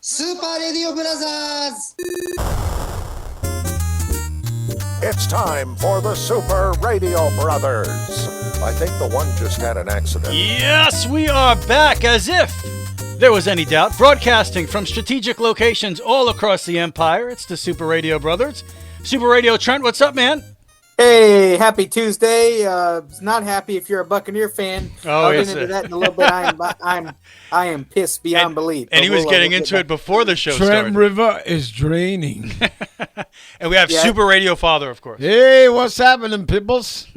スーパーレディオブラザーズ It's time for the Super Radio Brothers. I think the one just had an accident. Yes, we are back as if there was any doubt. Broadcasting from strategic locations all across the empire. It's the Super Radio Brothers. Super Radio Trent, what's up, man? Hey, happy Tuesday. Not happy if you're a Buccaneer fan. Oh, I'll yes, get into that in a little bit. I am pissed beyond belief. And he was getting into it before the show Trent started. River is draining. And we have Super Radio Father, of course. Hey, what's happening, peoples?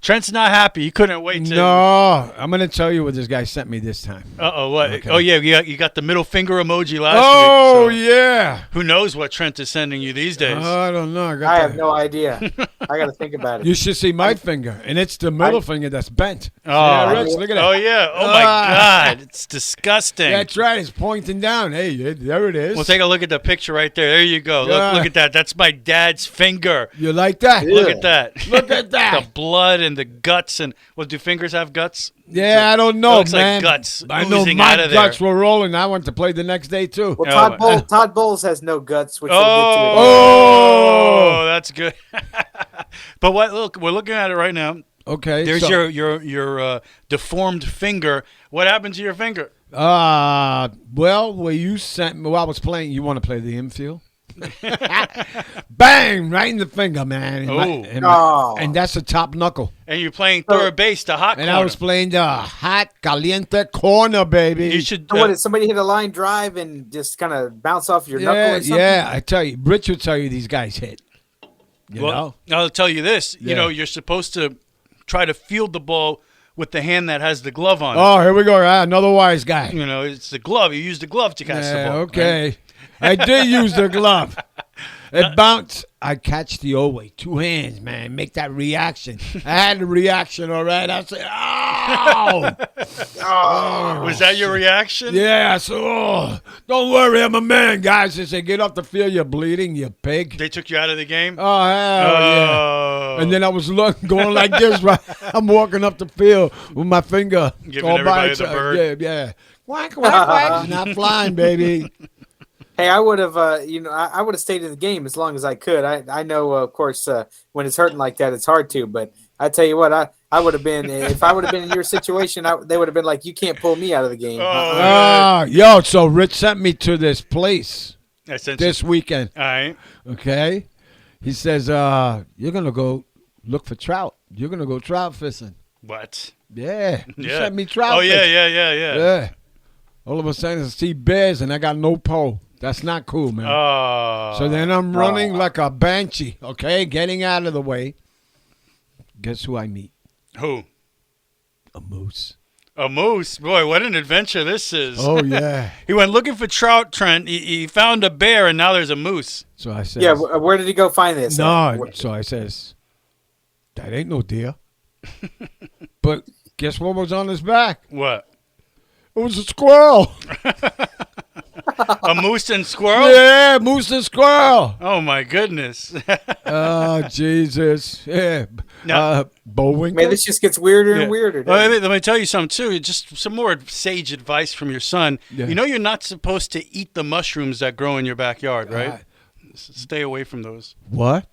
Trent's not happy. He couldn't wait to... No, I'm going to tell you what this guy sent me this time. Uh-oh, what? Okay. Oh, yeah, you got the middle finger emoji last Oh, week. So yeah. who knows what Trent is sending you these days? I don't know. I have no idea. I got to think about it. You should see my finger, and it's the middle finger that's bent. Oh. Yeah, Rich, look at that. Oh, yeah. Oh, my God. It's disgusting. That's right. It's pointing down. Hey, there it is. Well, take a look at the picture right there. There you go. Look at that. That's my dad's finger. You like that? Look at that. Look at that. The blood and the guts. And what, do fingers have guts? Yeah, I don't know, looks like man. guts I know oozing my out of guts there. were rolling. I went to play the next day, too. Well, Todd Bowles has no guts, which we'll get to. Oh, that's good. But look, we're looking at it right now. Okay. There's so, your deformed finger. What happened to your finger? Well, where you sent me, I was playing, you want to play the infield? Bang! Right in the finger, man. And that's a top knuckle. And you're playing third base, the hot corner. And I was playing the hot, caliente corner, baby. You should. So what, did somebody hit a line drive and just kind of bounce off your knuckle or something? Yeah, I tell you, Rich will tell you these guys hit. You know? I'll tell you this. Yeah. You know, you're supposed to try to field the ball with the hand that has the glove on it. Oh, here we go. Another wise guy. You know, it's the glove. You use the glove to catch the ball. Okay. Right? I did use the glove. It bounced. I catch the old way. Two hands, man. Make that reaction. I had the reaction, all right? I said, oh! Was that your reaction? Yeah, I said, oh, don't worry, I'm a man, guys. They said, get off the field, you're bleeding, you pig. They took you out of the game? Oh, hell yeah. And then I was going like this, right? I'm walking up the field with my finger. Giving everybody the bird? Yeah. Quack, quack, quack. Not flying, baby. Hey, I would have, I would have stayed in the game as long as I could. I know, of course, when it's hurting like that, it's hard to. But I tell you what, I would have been, if I would have been in your situation, they would have been like, you can't pull me out of the game. Yo, so Rich sent me to this place this weekend. All right. Okay. He says, you're going to go look for trout. You're going to go trout fishing. What? Yeah. He Yeah. sent me trout Oh, fishing. yeah. All of a sudden, I see bears, and I got no pole. That's not cool, man. Oh. So then I'm running like a banshee, okay, getting out of the way. Guess who I meet? Who? A moose. A moose? Boy, what an adventure this is. Oh, yeah. He went looking for trout, Trent. He found a bear, and now there's a moose. So I said, Yeah, where did he go find this? no. So I says, that ain't no deer. But guess what was on his back? What? It was a squirrel. A moose and squirrel? Yeah, moose and squirrel. Oh, my goodness. Oh, Jesus. Yeah. Bullwinkle. Man, this just gets weirder and weirder. Well, let me tell you something, too. Just some more sage advice from your son. Yeah. You know you're not supposed to eat the mushrooms that grow in your backyard, right? Stay away from those. What?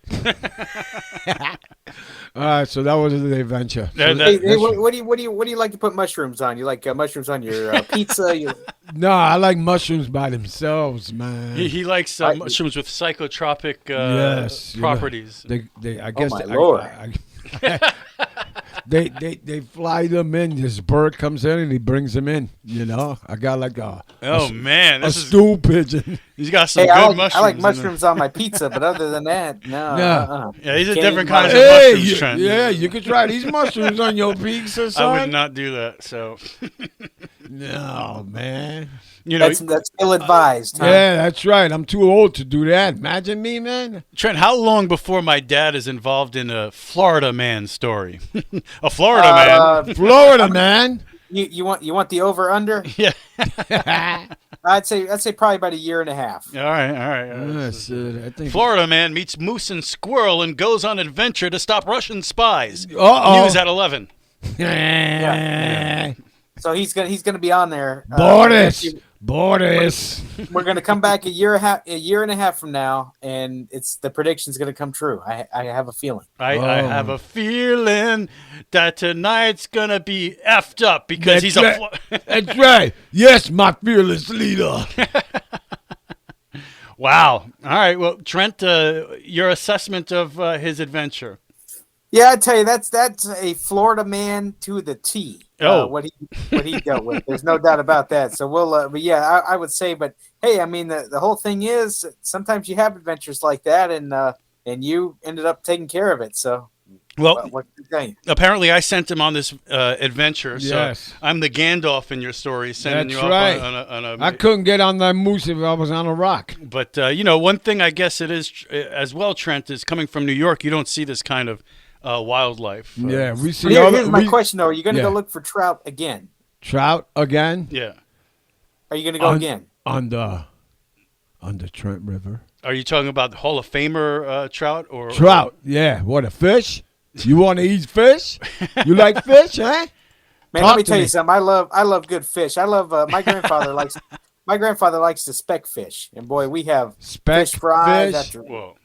All right, so that was the adventure. So Hey, what do you like to put mushrooms on? You like mushrooms on your pizza? no, I like mushrooms by themselves, man. He likes mushrooms with psychotropic properties. I guess my Lord. they fly them in. This bird comes in and he brings them in. You know, I got like a stool pigeon. He's got some Hey, good I mushrooms. like mushrooms on my pizza, but other than that, no. Yeah, these are Can't different eat kinds of Hey, mushrooms, Trent. yeah, you could try these mushrooms on your pizza, son. I would not do that. So, No, man. you know, That's ill advised. Huh? Yeah, that's right. I'm too old to do that. Imagine me, man. Trent, how long before my dad is involved in a Florida man story? A Florida man? Florida, man. You want the over under? Yeah. I'd say probably about a year and a half. All right. Yes, I think. Florida man meets moose and squirrel and goes on adventure to stop Russian spies. Uh-oh. News at 11. Yeah. So he's gonna be on there. Boris. Borders. We're going to come back a year and a half from now, and the prediction's going to come true. I have a feeling. I have a feeling that tonight's going to be effed up because he's That's right. Yes, my fearless leader. Wow. All right. Well, Trent, your assessment of his adventure. Yeah, I tell you, that's a Florida man to the T. What he dealt with. There's no doubt about that. So we'll, but yeah, I would say, but hey, I mean, the whole thing is sometimes you have adventures like that, and you ended up taking care of it. So, well, what can I tell you? Apparently, I sent him on this adventure. So Yes. I'm the Gandalf in your story, sending That's you right. off on a I couldn't get on that moose if I was on a rock. But one thing I guess it is as well, Trent, is coming from New York. You don't see this kind of wildlife. Yeah, we see. Here's my question, though: are you going to Yeah. go look for trout again? Trout again? Yeah. Are you going to go again? On the Trent River. Are you talking about the Hall of Famer trout or Trout, yeah. What, a fish? You want to eat fish? You like fish, huh? Man, Talk let me to tell me. you something. I love good fish. I love my grandfather likes to speck fish, and boy, we have Speck fish fries. fish? After, Whoa.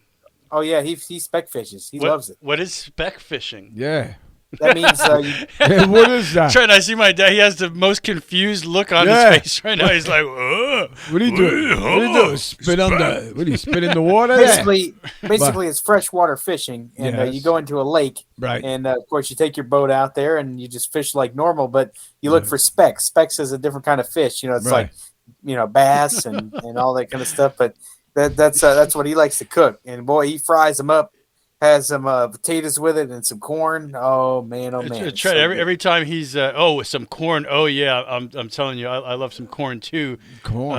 oh yeah, he speck fishes. He loves it. What is speck fishing? Yeah. That means Hey, what is that? Trent, I see my dad. He has the most confused look on Yeah. his face right now. He's like, What are you doing? What are you doing? Spit on the? What do you spit in the water? basically it's freshwater fishing, and Yes. you go into a lake, Right. and of course you take your boat out there and you just fish like normal, but you look for specks. Specks is a different kind of fish. It's Right. like bass and all that kind of stuff. But that's what he likes to cook, and boy, he fries them up. Has some potatoes with it and some corn. Oh man, oh man! Trent, every time he's with some corn. Oh yeah, I'm telling you, I love some corn too. Corn.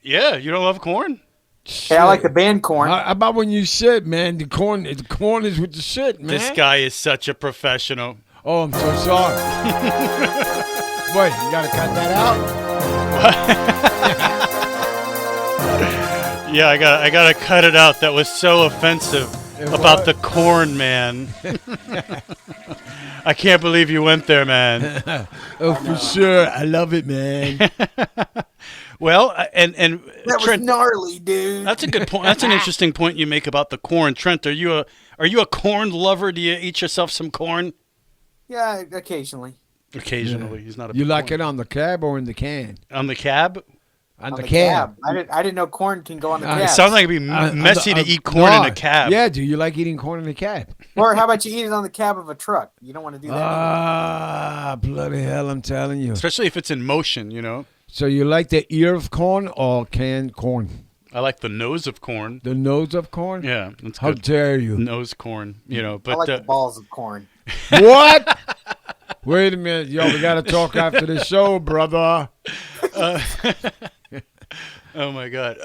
Yeah, you don't love corn? Hey, I like the band corn. How about when you shit, man? The corn is with the shit, man. This guy is such a professional. Oh, I'm so sorry. Wait, you gotta cut that out. Yeah, I gotta cut it out. That was so offensive about the corn, man. I can't believe you went there, man. Oh, for sure. I love it, man. Well, and That was Trent, gnarly, dude. that's a good point. That's an interesting point you make about the corn. Trent, are you a corn lover? Do you eat yourself some corn? Yeah, occasionally. Occasionally. He's not a You big like corn. it on the cab or in the can? On the cab? On On the cab. I didn't know corn can go on the It It cab. sounds like it'd be messy to eat corn in a cab. Yeah, do you like eating corn in a cab? Or how about you eat it on the cab of a truck? You don't want to do that. Ah, bloody hell, I'm telling you. Especially if it's in motion, So you like the ear of corn or canned corn? I like the nose of corn. The nose of corn? Yeah, that's How good. dare you? Nose corn, but I like the balls of corn. What? Wait a minute, yo, we got to talk after the show, brother. oh my god.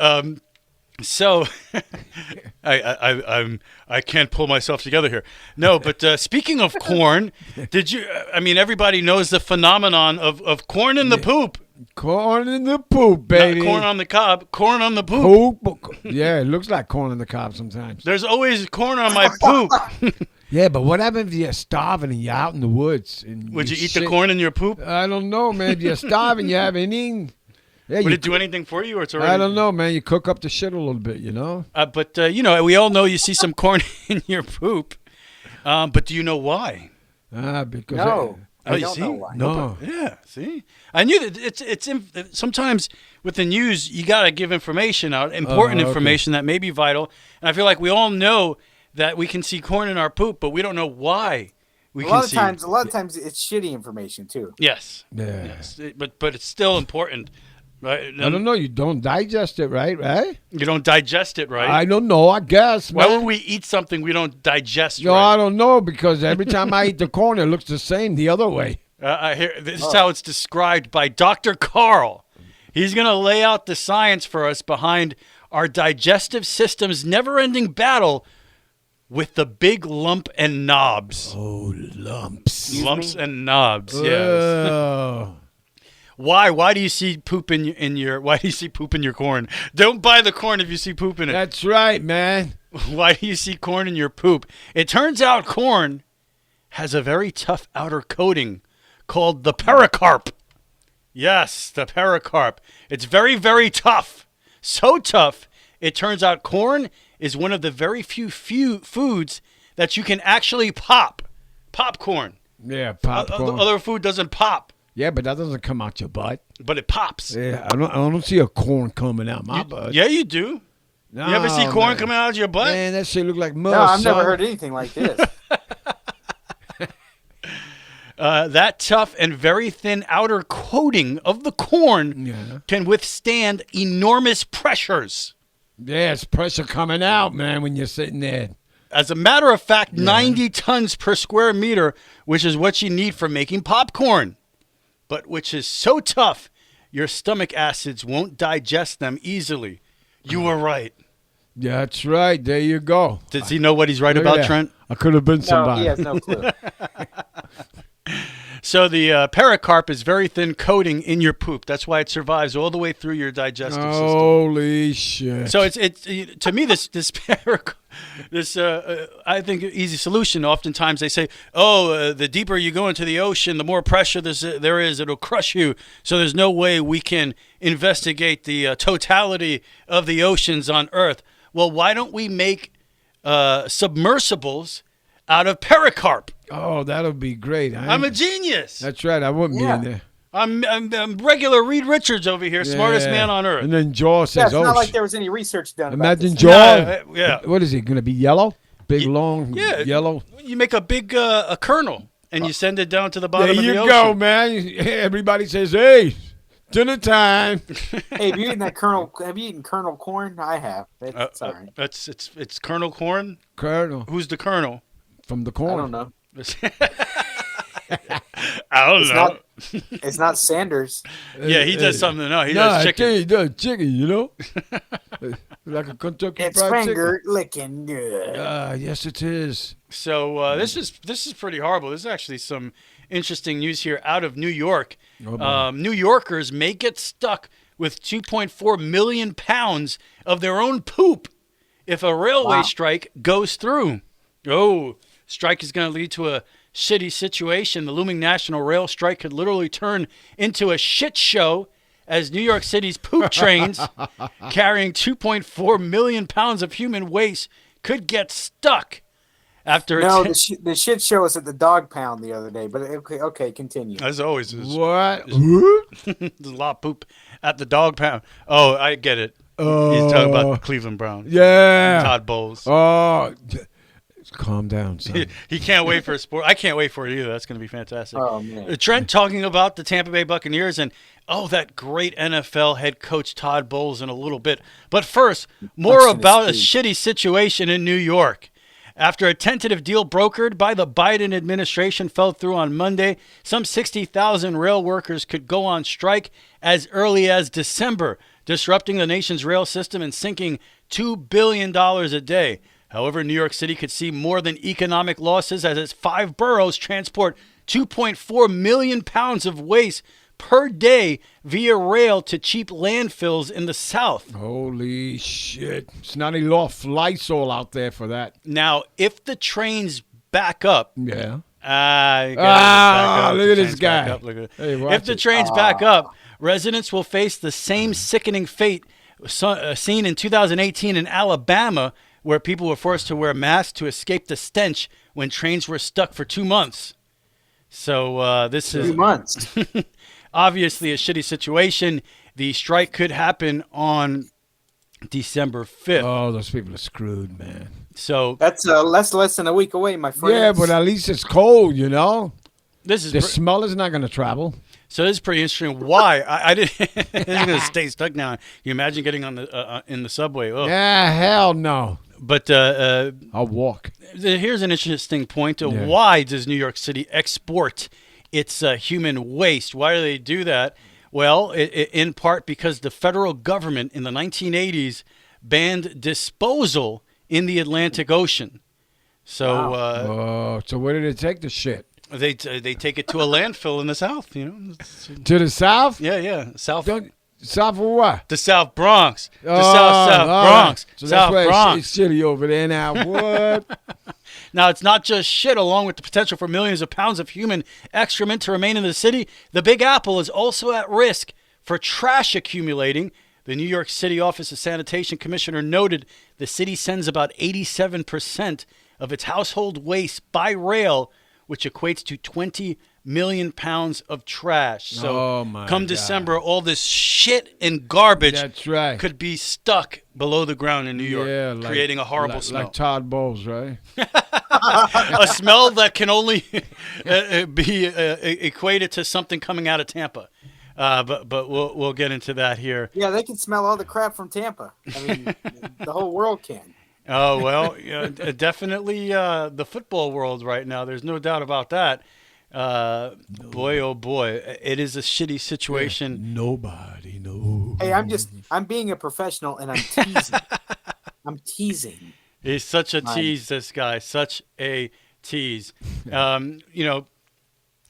So I can't pull myself together here. No, but speaking of corn, did you? I mean, everybody knows the phenomenon of corn in the poop. Corn in the poop, baby. Not corn on the cob, corn on the poop. Poop. Yeah, it looks like corn on the cob sometimes. There's always corn on my poop. Yeah, but what happens if you're starving and you're out in the woods? And Would you eat shit? the corn in your poop? I don't know, man. If you're starving, you haven't eaten. Yeah, Would you it do anything for you, or it's already? I don't know, man. You cook up the shit a little bit, you know? But we all know you see some corn in your poop. But do you know why? Because No. Oh, I you don't see? know why. No. Yeah, see? I knew that it's sometimes with the news, you got to give information out, important okay. information that may be vital. And I feel like we all know that we can see corn in our poop, but we don't know why we A can lot see. of times it's shitty information too. Yes. Yeah. Yes. But it's still important. Right? I don't know. You don't digest it, right? You don't digest it, right? I don't know. I guess, man. Why would we eat something we don't digest Yo, right? I don't know because every time I eat the corn, it looks the same the other way. This is how it's described by Dr. Carl. He's going to lay out the science for us behind our digestive system's never-ending battle with the big lump and knobs. Oh, lumps. Lumps and knobs, yes. Oh. Why do you see poop in your why do you see poop in your corn? Don't buy the corn if you see poop in it. That's right, man. Why do you see corn in your poop? It turns out corn has a very tough outer coating called the pericarp. Yes, the pericarp. It's very, very tough. So tough, it turns out corn is one of the very few foods that you can actually pop. Popcorn. Yeah, popcorn. Other food doesn't pop, Yeah, but that doesn't come out your butt. but it pops. Yeah, I don't see a corn coming out my butt. Yeah, you do. No, You ever see corn man. coming out of your butt? Man, that shit look like mud. No, I've son. never heard anything like this. That tough and very thin outer coating of the corn Yeah. can withstand enormous pressures. Yeah, it's pressure coming out, man, when you're sitting there. As a matter of fact, 90 tons per square meter, which is what you need for making popcorn, but which is so tough, your stomach acids won't digest them easily. You were right. Yeah, that's right. There you go. Does he know what he's right Look at about, that. Trent? I could have been No, somebody. he has no clue. So the pericarp is very thin coating in your poop. That's why it survives all the way through your digestive system. Holy shit. So it's to me this I think easy solution. Oftentimes they say, the deeper you go into the ocean, the more pressure there is. It'll crush you. So there's no way we can investigate the totality of the oceans on Earth. Well, why don't we make submersibles out of pericarp? Oh, that'll be great. I'm a genius. That's right. I wouldn't Yeah. be in there. I'm regular Reed Richards over here, smartest Yeah. man on Earth. And then Jaw Yeah, says, it's not like shit. there was any research done. Imagine about Jaw. this. Yeah. What is he going to be? Yellow? Big, long, Yeah. yellow? You make a big a kernel and you send it down to the bottom There of the you ocean. go, man. Everybody says, hey, dinner time. Hey, have you eaten that kernel? Have you eaten kernel corn? I have. It's all right. It's kernel corn. Colonel Who's the colonel? from the I corn. don't know. I don't know. It's not Sanders. Yeah, he does something. No, he Nah, does I chicken. tell you, he does chicken, you know? Like a Kentucky It's fried finger licking good. chicken. Yes, it is. So this is pretty horrible. There's actually some interesting news here out of New York. Oh, boy. New Yorkers may get stuck with 2.4 million pounds of their own poop if a railway Wow. strike goes through. Oh, strike is going to lead to a shitty situation. The looming national rail strike could literally turn into a shit show as New York City's poop trains carrying 2.4 million pounds of human waste could get stuck after No, the shit show was at the dog pound the other day. But okay, continue. as always, there's What? a lot of poop at the dog pound. Oh, I get it. He's talking about Cleveland Browns. Yeah. Todd Bowles. Oh, calm down, son. He can't wait for a sport. I can't wait for it either. That's going to be fantastic. Oh man. Trent talking about the Tampa Bay Buccaneers and that great NFL head coach Todd Bowles in a little bit. But first, more Punch in his about a teeth. shitty situation in New York. After a tentative deal brokered by the Biden administration fell through on Monday, some 60,000 rail workers could go on strike as early as December, disrupting the nation's rail system and sinking $2 billion a day. However, New York City could see more than economic losses as its 5 boroughs transport 2.4 million pounds of waste per day via rail to cheap landfills in the South. Holy shit. Snotty loft Lysol out there for that. Now, if the trains back up, Yeah. you gotta back up. Look The at this trains back guy. up. Look at it. Hey, watch If the it. trains back up, residents will face the same sickening fate seen in 2018 in Alabama, where people were forced to wear masks to escape the stench when trains were stuck for 2 months. So this 2 is months. obviously a shitty situation. The strike could happen on December 5th. Oh, those people are screwed, man. So That's less than a week away, my friend. Yeah, but at least it's cold, you know? this is The smell is not going to travel. So this is pretty interesting. Why I didn't? It's gonna stay stuck now. You imagine getting on the in the subway. Oh. Yeah, hell no. But I'll walk. here's an interesting point. Yeah. Why does New York City export its human waste? Why do they do that? Well, in part because the federal government in the 1980s banned disposal in the Atlantic Ocean. So So where did it take the shit? they take it to a landfill in the South. You know. To the south? Yeah. South. South of what? The South Bronx. The Oh, South all right. Bronx. So South that's why Bronx. it's shitty over there now. What? Now, it's not just shit. Along with the potential for millions of pounds of human excrement to remain in the city, the Big Apple is also at risk for trash accumulating. The New York City Office of Sanitation Commissioner noted the city sends about 87% of its household waste by rail, which equates to 20 million pounds of trash. So Oh, my come God. December, all this shit and garbage That's right. could be stuck below the ground in New York, Yeah, like, creating a horrible smell. Like Todd Bowles, right? A smell that can only be equated to something coming out of Tampa. But we'll get into that here. Yeah, they can smell all the crap from Tampa. I mean, the whole world can. Oh, well, definitely the football world right now. There's no doubt about that. Boy, oh boy, it is a shitty situation. Nobody knows. Hey, I'm being a professional and I'm teasing. I'm teasing. He's such a tease, this guy. Such a tease.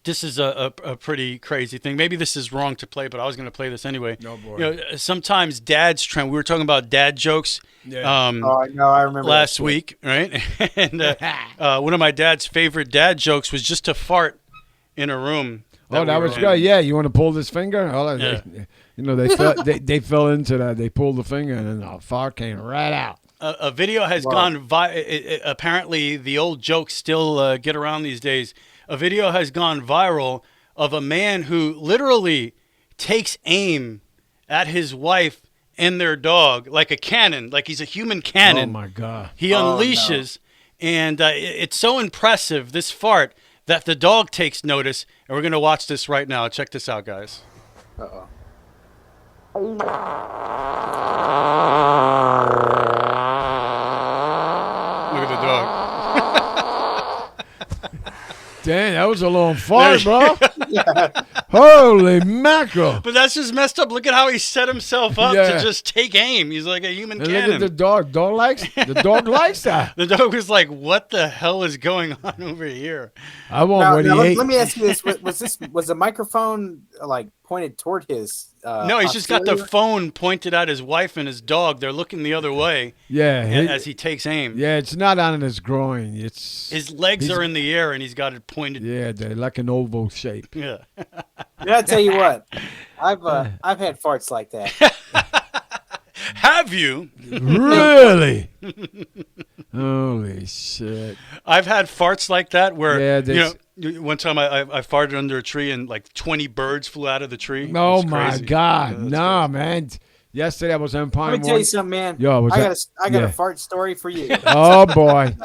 This is a pretty crazy thing. Maybe this is wrong to play, but I was going to play this anyway. No, boy. Sometimes dad's trend. We were talking about dad jokes. Yeah. I remember last that. week, right? And one of my dad's favorite dad jokes was just to fart in a room. That we was were good. in. Yeah, you want to pull this finger? Yeah. They fell into that. They pulled the finger, and then the fart came right out. A video has gone apparently, the old jokes still get around these days. A video has gone viral of a man who literally takes aim at his wife and their dog like a cannon, like he's a human cannon. Oh, my God. He unleashes, and it's so impressive, this fart, that the dog takes notice. And we're going to watch this right now. Check this out, guys. Uh-oh. Look at the dog. Dang, that was a long fart, bro. Holy mackerel. But that's just messed up. Look at how he set himself up Yeah. to just take aim. He's like a human And look cannon. at the dog. The dog likes that. The dog was like, "What the hell is going on over here?" I want Now, what he ate. let me ask you this: was the microphone like pointed toward his? No, he's just got the posterior? phone pointed at his wife and his dog. They're looking the other way Yeah. as he takes aim. Yeah, it's not on his groin. It's His legs are in the air and he's got it pointed. yeah, they're like an oval shape. Yeah. Yeah, I tell you what, I've had farts like that. Have you? Really? Holy shit. I've had farts like that where, Yeah, there's- one time I farted under a tree and like 20 birds flew out of the tree. It Oh was my crazy. God. Yeah, that's No, crazy. man. Yesterday I was umpiring Let me tell one. you something, man. Yo, what's I that? got Yeah. a fart story for you. Oh boy.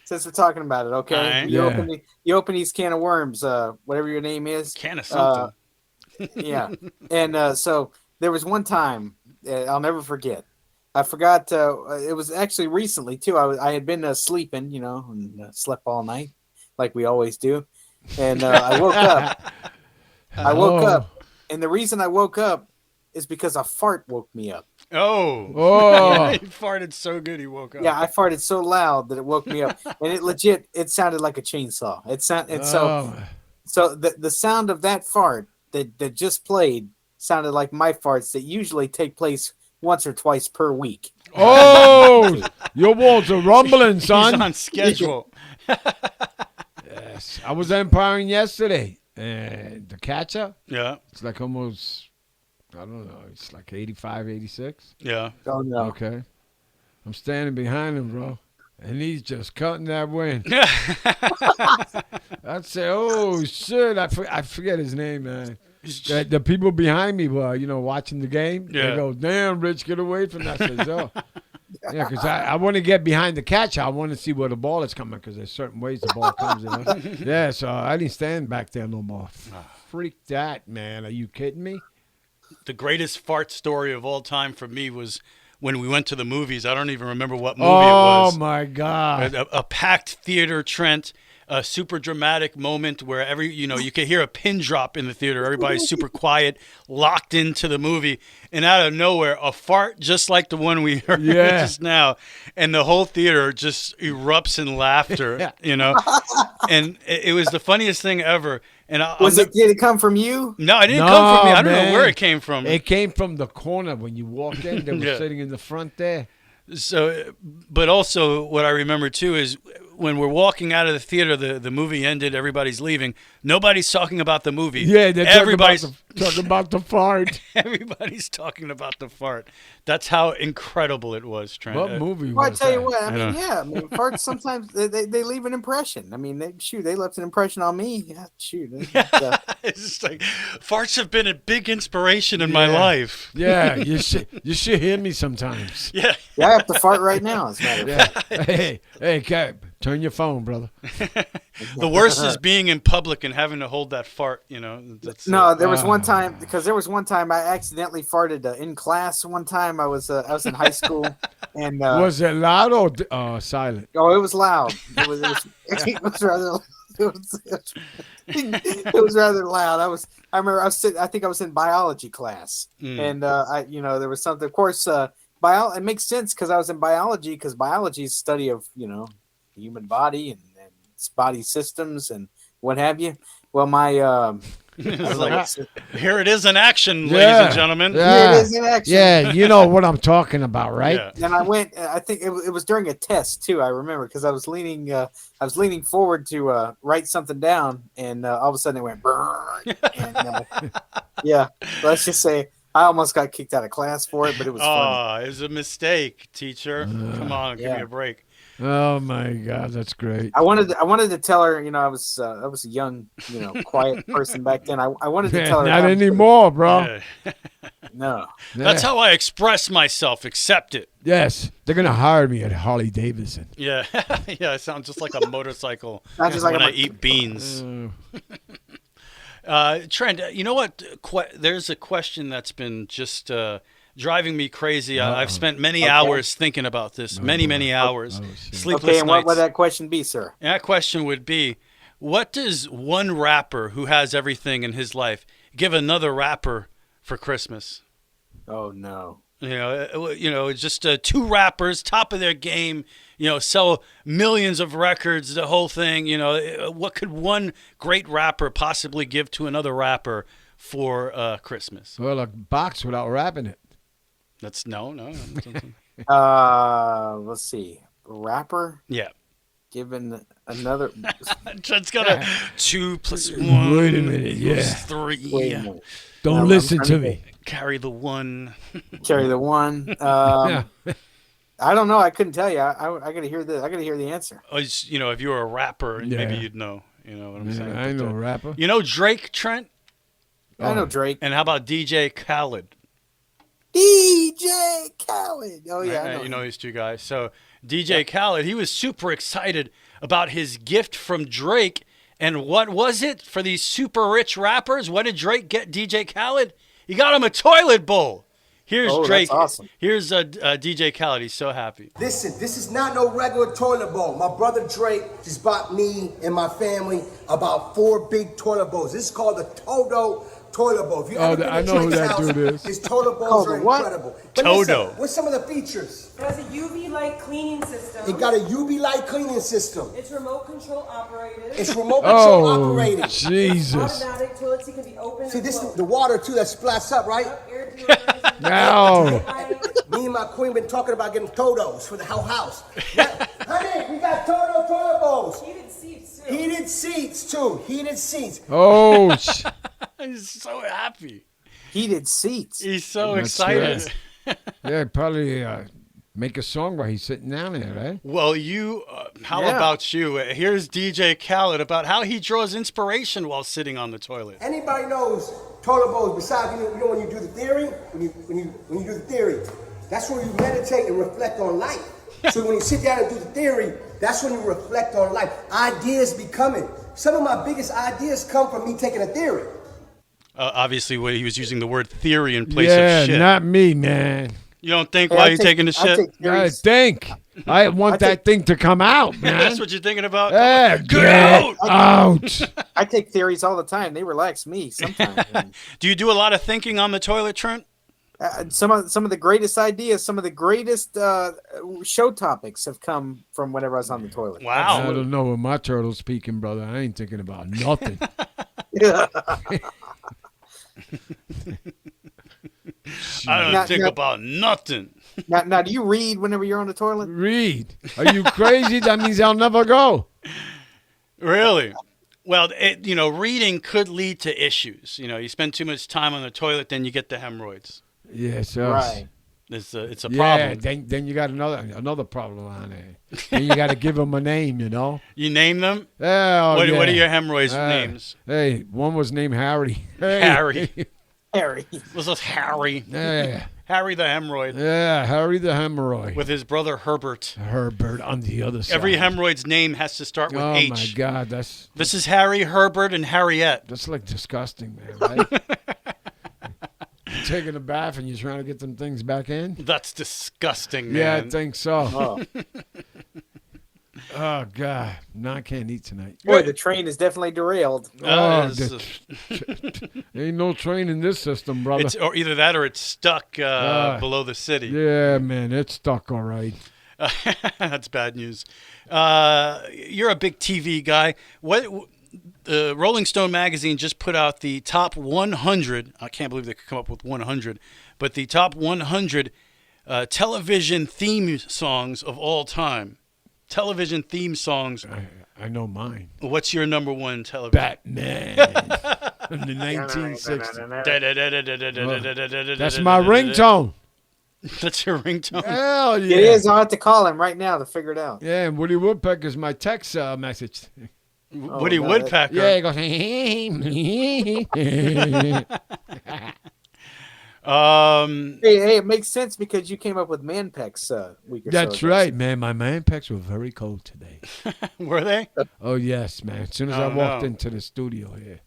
Since we're talking about it, okay? All right. You open these can of worms, whatever your name is. Can of something. Yeah. And so there was one time I'll never forget. I forgot. It was actually recently too. I had been sleeping, and slept all night, like we always do. And I woke up. I woke Oh. up, and the reason I woke up is because a fart woke me up. Oh. Oh. He farted so good he woke up. Yeah, I farted so loud that it woke me up, and it sounded like a chainsaw. So the sound of that fart that just played sounded like my farts that usually take place once or twice per week. Oh, your walls are rumbling, He's son. on schedule. Yes. I was umpiring yesterday, and the catcher, Yeah. it's like almost, I don't know, it's like 85, 86. Yeah. Oh no! Okay. I'm standing behind him, bro, and he's just cutting that wind. I'd say, oh, shit. I forget his name, man. The people behind me were, watching the game. Yeah. They go, damn, Rich, get away from that. I says, oh. Yeah, because I want to get behind the catcher. I want to see where the ball is coming because there's certain ways the ball comes. Yeah, so I didn't stand back there no more. Freak that, man. Are you kidding me? The greatest fart story of all time for me was when we went to the movies. I don't even remember what movie it was. Oh, my God. A packed theater, Trent. a super dramatic moment where you could hear a pin drop in the theater. Everybody's super quiet, locked into the movie, and out of nowhere, a fart just like the one we heard just now, and the whole theater just erupts in laughter. And it was the funniest thing ever. And did it come from you? No, it didn't come from me. I don't know where it came from. It came from the corner when you walked in. They were sitting in the front there. So, but also what I remember too is when we're walking out of the theater, the movie ended, everybody's leaving. Nobody's talking about the movie. Yeah, they're everybody's talking about the fart. Everybody's talking about the fart. That's how incredible it was, Trent. What movie Well, I was tell you that? what, I mean, farts sometimes they leave an impression. I mean, they left an impression on me. Yeah, shoot. It's just like farts have been a big inspiration in my life. Yeah, you should hear me sometimes. Yeah. I have to fart right now. As a matter of fact. Hey, Cap, turn your phone, brother. The worst is being in public and having to hold that fart. That's, No, there was one time I accidentally farted in class. One time I was in high school, and was it loud or silent? oh, it was loud. It was rather. It was rather loud. I remember I think I was in biology class, and there was something. Of course, it makes sense because I was in biology, because biology is study of the human body and its body systems and what have you. Well, my it's like, here it is in action, ladies and gentlemen. Here it is in action. Yeah, you know what I'm talking about, right? Yeah. And I went. I think it was during a test too. I remember because I was leaning forward to write something down, and all of a sudden it went burn. And, yeah, let's just say I almost got kicked out of class for it, but it was funny. It was a mistake, teacher. Come on, give me a break. Oh my God, that's great. I wanted to tell her, I was a young, quiet person back then. I wanted to tell her. Not anymore, bro. Yeah. No. That's how I express myself. Accept it. Yes, they're gonna hire me at Harley Davidson. Yeah, yeah. I sound just like a motorcycle Not just like when a I eat beans. Uh, Trent, you know what? There's a question that's been just driving me crazy. I've spent many hours thinking about this. Many hours. Sleepless Okay, and what nights. would that question be, sir? And that question would be, what does one rapper who has everything in his life give another rapper for Christmas? Oh no. Just two rappers, top of their game, sell millions of records, the whole thing. What could one great rapper possibly give to another rapper for Christmas? Well, a box without wrapping it. That's no. Let's see. Rapper Yeah. given another. Trent's got a 2 + 1. Wait a minute, plus 3. Wait a minute. Don't I'm listen trying to to me. Carry the 1. Carry the 1. Yeah. I don't know. I couldn't tell you. I gotta hear the answer. If you were a rapper, Yeah. maybe you'd know. You know what I'm saying? I ain't But, no rapper. You know Drake, Trent? I know Drake. And how about DJ Khaled? DJ Khaled. Oh yeah, I know. You know these two guys. So DJ Khaled, he was super excited about his gift from Drake. And what was it for these super rich rappers? What did Drake get DJ Khaled? He got him a toilet bowl. Here's Drake. That's awesome. Here's DJ Khaled. He's so happy. Listen, this is not no regular toilet bowl. My brother Drake just bought me and my family about 4 big toilet bowls. This is called the Toto toilet bowl. If you ever been I to know who Drake's that house, dude is. his toilet bowls Called are what? incredible. But Toto. listen, what's some of the features? It has a UV light cleaning system. It got a UV light cleaning system. It's remote control operated. It's remote control Oh, operated. Jesus. Automatic toilet seat can be open. See, and this closed. the water too that splats up, right? Air deodorant. No. Me and my queen been talking about getting Totos for the whole house. Honey, we got Toto toilet bowls. Heated seats too. Heated seats too. Heated seats. Oh, He's so happy. Heated seats. He's so That's excited. right. Yeah, probably make a song while he's sitting down there, right? Well, how Yeah. about you? Here's DJ Khaled about how he draws inspiration while sitting on the toilet. Anybody knows toilet bowls besides when you do the theory, when you do the theory, that's when you meditate and reflect on life. So when you sit down and do the theory, that's when you reflect on life. Ideas be coming. Some of my biggest ideas come from me taking a theory. Obviously, he was using the word theory in place Yeah, of shit. not me, man. You don't think Hey, while I you're take- taking the I shit? take I theories. think. I want that thing to come out, man. That's what you're thinking about? Yeah, Get get out! out. I take theories all the time. They relax me sometimes. Do you do a lot of thinking on the toilet, Trent? Some of the greatest ideas, some of the greatest show topics have come from whenever I was on the toilet. Wow. I don't know when my turtle's speaking, brother. I ain't thinking about nothing. I don't Now- think now- about nothing. Now, do you read whenever you're on the toilet? Read. Are you crazy? That means I'll never go. Really? Well, reading could lead to issues. You spend too much time on the toilet, then you get the hemorrhoids. Yes, Right. It's a Yeah, problem. then you got another problem on there. Then you got to give them a name, you know. You name them? Oh, What yeah. are your hemorrhoids names? Hey, one was named Harry. Hey. Harry. Harry. This is Harry. Yeah, Harry the hemorrhoid yeah, Harry the hemorrhoid. with his brother Herbert. Herbert on the other side. Every hemorrhoid's name has to start with Oh H. my God, that's This is Harry, Herbert, and Harriet. like disgusting, man. Right? You're taking a bath and you're trying to get them things back in. That's disgusting, Yeah, man. I think so. Oh. Oh God, no, I can't eat tonight. Boy, the train is definitely derailed. Oh, This Ain't no train in this system, brother. it's or either that or it's stuck below the city. Yeah, man, it's stuck all right. That's bad news. You're a big TV guy. Rolling Stone magazine just put out the top 100. I can't believe they could come up with 100, but the top 100 television theme songs of all time. Television theme songs. I know mine. What's your number one television? Batman in the 1960s. That's That's my ringtone. That's your ringtone. Hell yeah. It is. I'll have to call him right now to figure it out. Yeah, and Woody Woodpecker's my text message. Woody no, Woodpecker. Yeah, he goes. Hey, it makes sense because you came up with man pecs a week or so That's ago. right, man. My man pecs were very cold today. Were they? Oh yes, man. As soon as Oh, I walked no. into the studio here,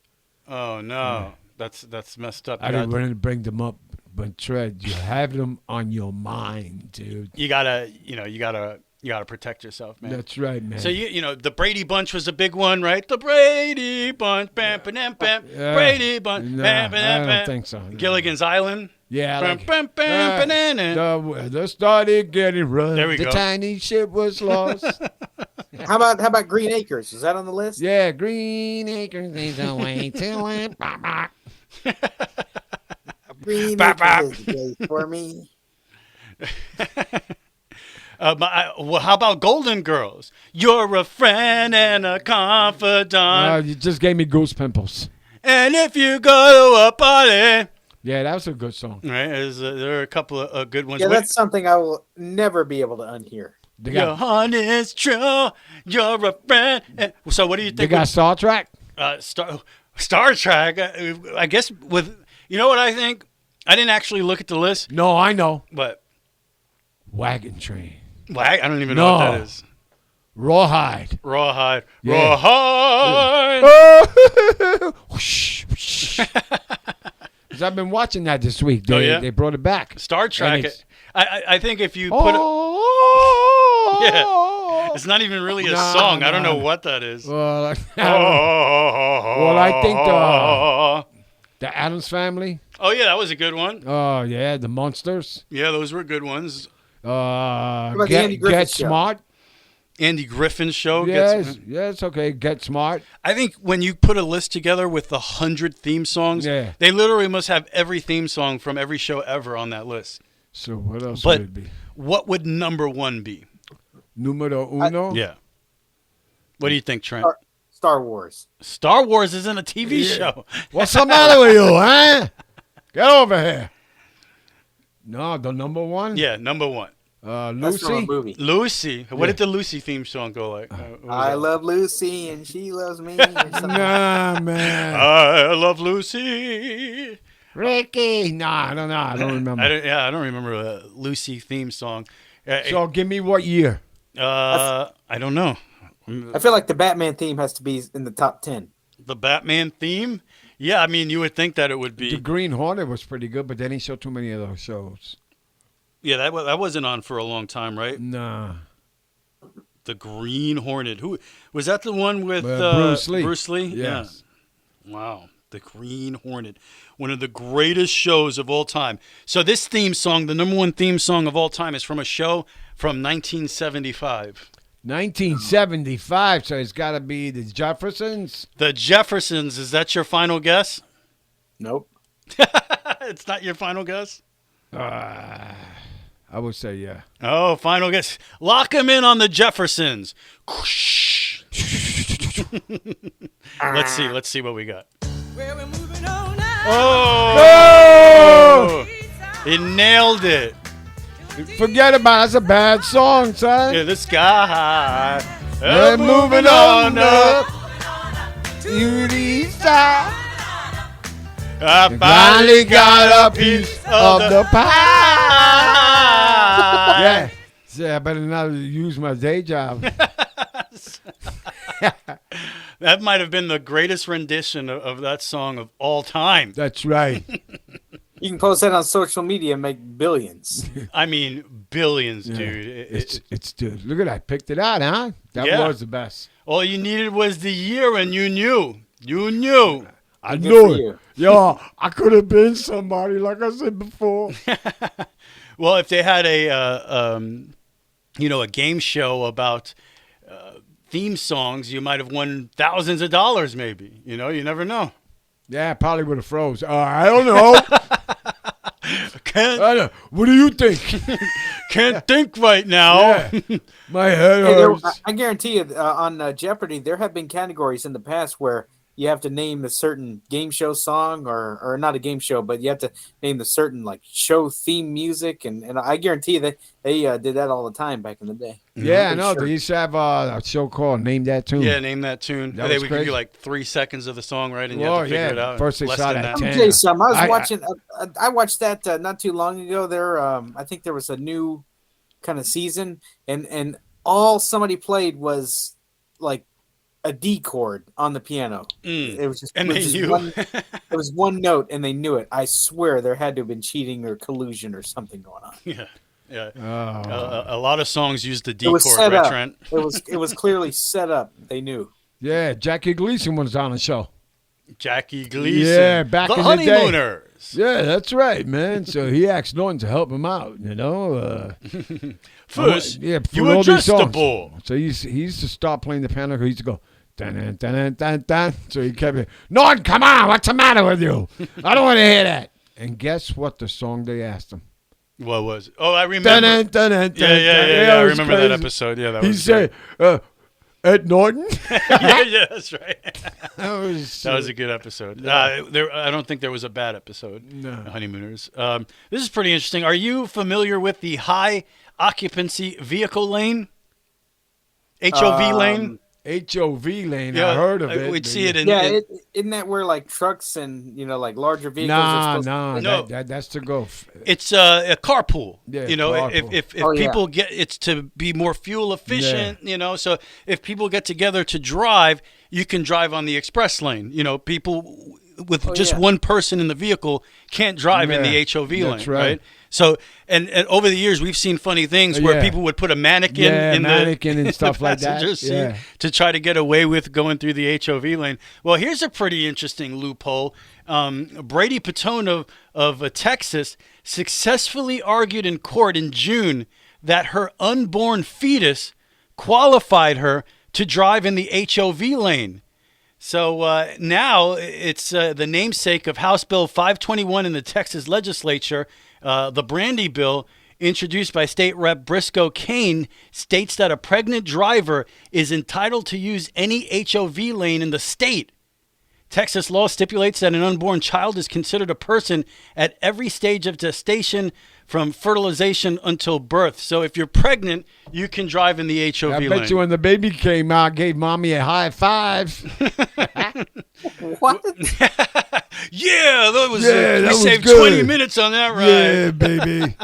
Oh no, that's messed up. I didn't want to bring them up, but Tread, you have them on your mind, dude. You gotta protect yourself, man. That's right, man. So the Brady Bunch was a big one, right? The Brady Bunch, bam, bam, bam, Yeah. Brady Bunch, Nah, bam, bam, I don't bam. think so. No. Gilligan's Island. Yeah, Bam, like, bam, bam, banana. the weather started getting rough. There we the go. tiny ship was lost. How about Green Acres? Is that on the list? Yeah, Green Acres is the way to live. Green Bop, bop. Acres is the place for me. How about Golden Girls? You're a friend and a confidant. You just gave me goose pimples. And if you go to a party. Yeah, that was a good song. Right, there are a couple of good ones. Yeah, that's something I will never be able to unhear. They Your got, heart is true. You're a friend. So what do you they think? got Star Trek. Star Trek. I guess with what I think. I didn't actually look at the list, No, I know. but Wagon Train. I don't even know what No. that is. Rawhide. Rawhide. Yeah. Rawhide. Whoosh, whoosh. 'Cause I've been watching that this week. Oh, yeah? They brought it back. Star Trek. it's- I think if you put it's not even really a Nah, song. I don't know nah. what that is. Well, Well, I think the Addams Family. Oh yeah, that was a good one. Oh yeah, the Monsters. Yeah, those were good ones. about the Andy Get Griffith Show? Smart. Andy Griffin's show. Yes, okay. Get Smart. I think when you put a list together with the 100 theme songs, Yeah. they literally must have every theme song from every show ever on that list. So what else But- would it be? What would number one be? Numero uno. Yeah. What do you think, Trent? Star Wars. Star Wars isn't a TV show. What's the matter with you, huh? Get over here. No, the number one. Yeah, number one. That's from a Lucy. movie. Lucy. What did the Lucy theme song go like? What was I that? love Lucy and she loves me. Or something. Nah, man. I love Lucy. Ricky. Nah, I don't know. I don't remember. I don't remember a Lucy theme song. So give me what year? I don't know. I feel like the Batman theme has to be in the top 10. The Batman theme? Yeah, I mean, you would think that it would The be. Green Hornet was pretty good, but they didn't show too many of those shows. Yeah, that wasn't on for a long time, right? Nah. The Green Hornet. Who was that? The one with Bruce Lee. Bruce Lee. Yes. Yeah. Wow. The Green Hornet, one of the greatest shows of all time. So this theme song, the number one theme song of all time, is from a show from 1975. 1975, so it's got to be the Jeffersons. The Jeffersons. Is that your final guess? Nope. It's not your final guess? I would say yeah. Oh, final guess. Lock him in on the Jeffersons. Let's see what we got. Where we're moving on now. Oh! He nailed it. Forget about it. That's a bad song, son. In the sky. We're moving on up to the side. I Finally got a piece of the pie. Yeah. See, I better not use my day job. That might have been the greatest rendition of that song of all time. That's right. You can post that on social media and make billions. I mean, billions, Yeah. dude. It's dude. Look at that. I picked it out, huh? That Yeah. was the best. All you needed was the year, and you knew. You knew. I Good knew for it. you. Yo, I could have been somebody, like I said before. Well, if they had a game show about theme songs, you might have won thousands of dollars. Maybe. You never know. Yeah, probably would have froze. I don't know. What do you think? Can't think right now. Yeah. My head Hey, hurts. I guarantee you, on Jeopardy, there have been categories in the past where you have to name a certain game show song, or not a game show, but you have to name the certain like show theme music, and I guarantee you that they did that all the time back in the day. Yeah, I know. Sure. They used to have a show called Name That Tune. Yeah, name that tune. That They was would give crazy. you like 3 seconds of the song, right? And you Oh, have to figure yeah. it out. First they Less saw than that Let me 10. tell you something. I was I- watching. I watched that not too long ago. There, I think there was a new kind of season, and all somebody played was like a D chord on the piano. It was just, And it they was just knew. one, it was one note, and they knew it. I swear there had to have been cheating or collusion or something going on. Yeah. Yeah. Oh. A lot of songs use the D It was chord, set right, up. Trent? It was clearly set up. They knew. Yeah, Jackie Gleason was on the show. Jackie Gleason. Yeah, back the in the day. Honeymooners. Yeah, that's right, man. So he asked Norton to help him out, First, yeah, for you all these songs. adjustable. So he used to stop playing the piano. He used to go, dun, dun, dun, dun, dun. So he kept it, Norton, come on, what's the matter with you? I don't want to hear that. And guess what the song they asked him? What was it? Oh, I remember. Dun, dun, dun, dun, Yeah. It I was remember that crazy. episode. Yeah, that He was said, Ed Norton? yeah, that's right. That was, That was a good episode. I don't think there was a bad episode. No. Honeymooners. This is pretty interesting. Are you familiar with the high occupancy vehicle lane? HOV lane? HOV lane. I heard of it. We'd see it in. Yeah, isn't that where like trucks and like larger vehicles? are supposed No. That's to go. It's a carpool. Yeah, If carpool. if people get, it's to be more fuel efficient. So if people get together to drive, you can drive on the express lane. People with just one person in the vehicle can't drive in the HOV lane. That's right. So and over the years we've seen funny things where Yeah. people would put a mannequin in mannequin the and stuff like that. passenger seat Yeah. to try to get away with going through the HOV lane. Well, here's a pretty interesting loophole. Brady Patone of Texas successfully argued in court in June that her unborn fetus qualified her to drive in the HOV lane. So now it's the namesake of House Bill 521 in the Texas legislature. The Brandy bill, introduced by State Rep Briscoe Kane, states that a pregnant driver is entitled to use any HOV lane in the state. Texas law stipulates that an unborn child is considered a person at every stage of gestation from fertilization until birth. So if you're pregnant, you can drive in the HOV I lane. bet you when the baby came out, gave mommy a high five. What? Yeah, that was Yeah, we that was saved good. 20 minutes on that ride. Yeah, baby.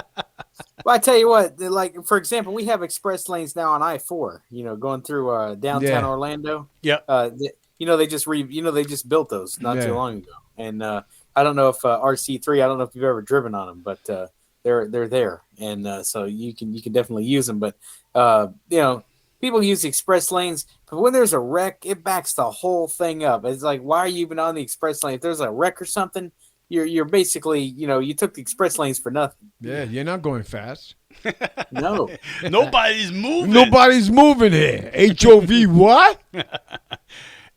Well, I tell you what, like for example, we have express lanes now on I-4. Going through downtown Yeah. Orlando. Yeah. They just built those not Yeah. too long ago, and I don't know if RC3. I don't know if you've ever driven on them, but they're there, and so you can definitely use them. But people use express lanes, but when there's a wreck, it backs the whole thing up. It's like, why are you even on the express lane? If there's a wreck or something, you're basically, you took the express lanes for nothing. Yeah, you're not going fast. No. Nobody's moving. Nobody's moving here. HOV what?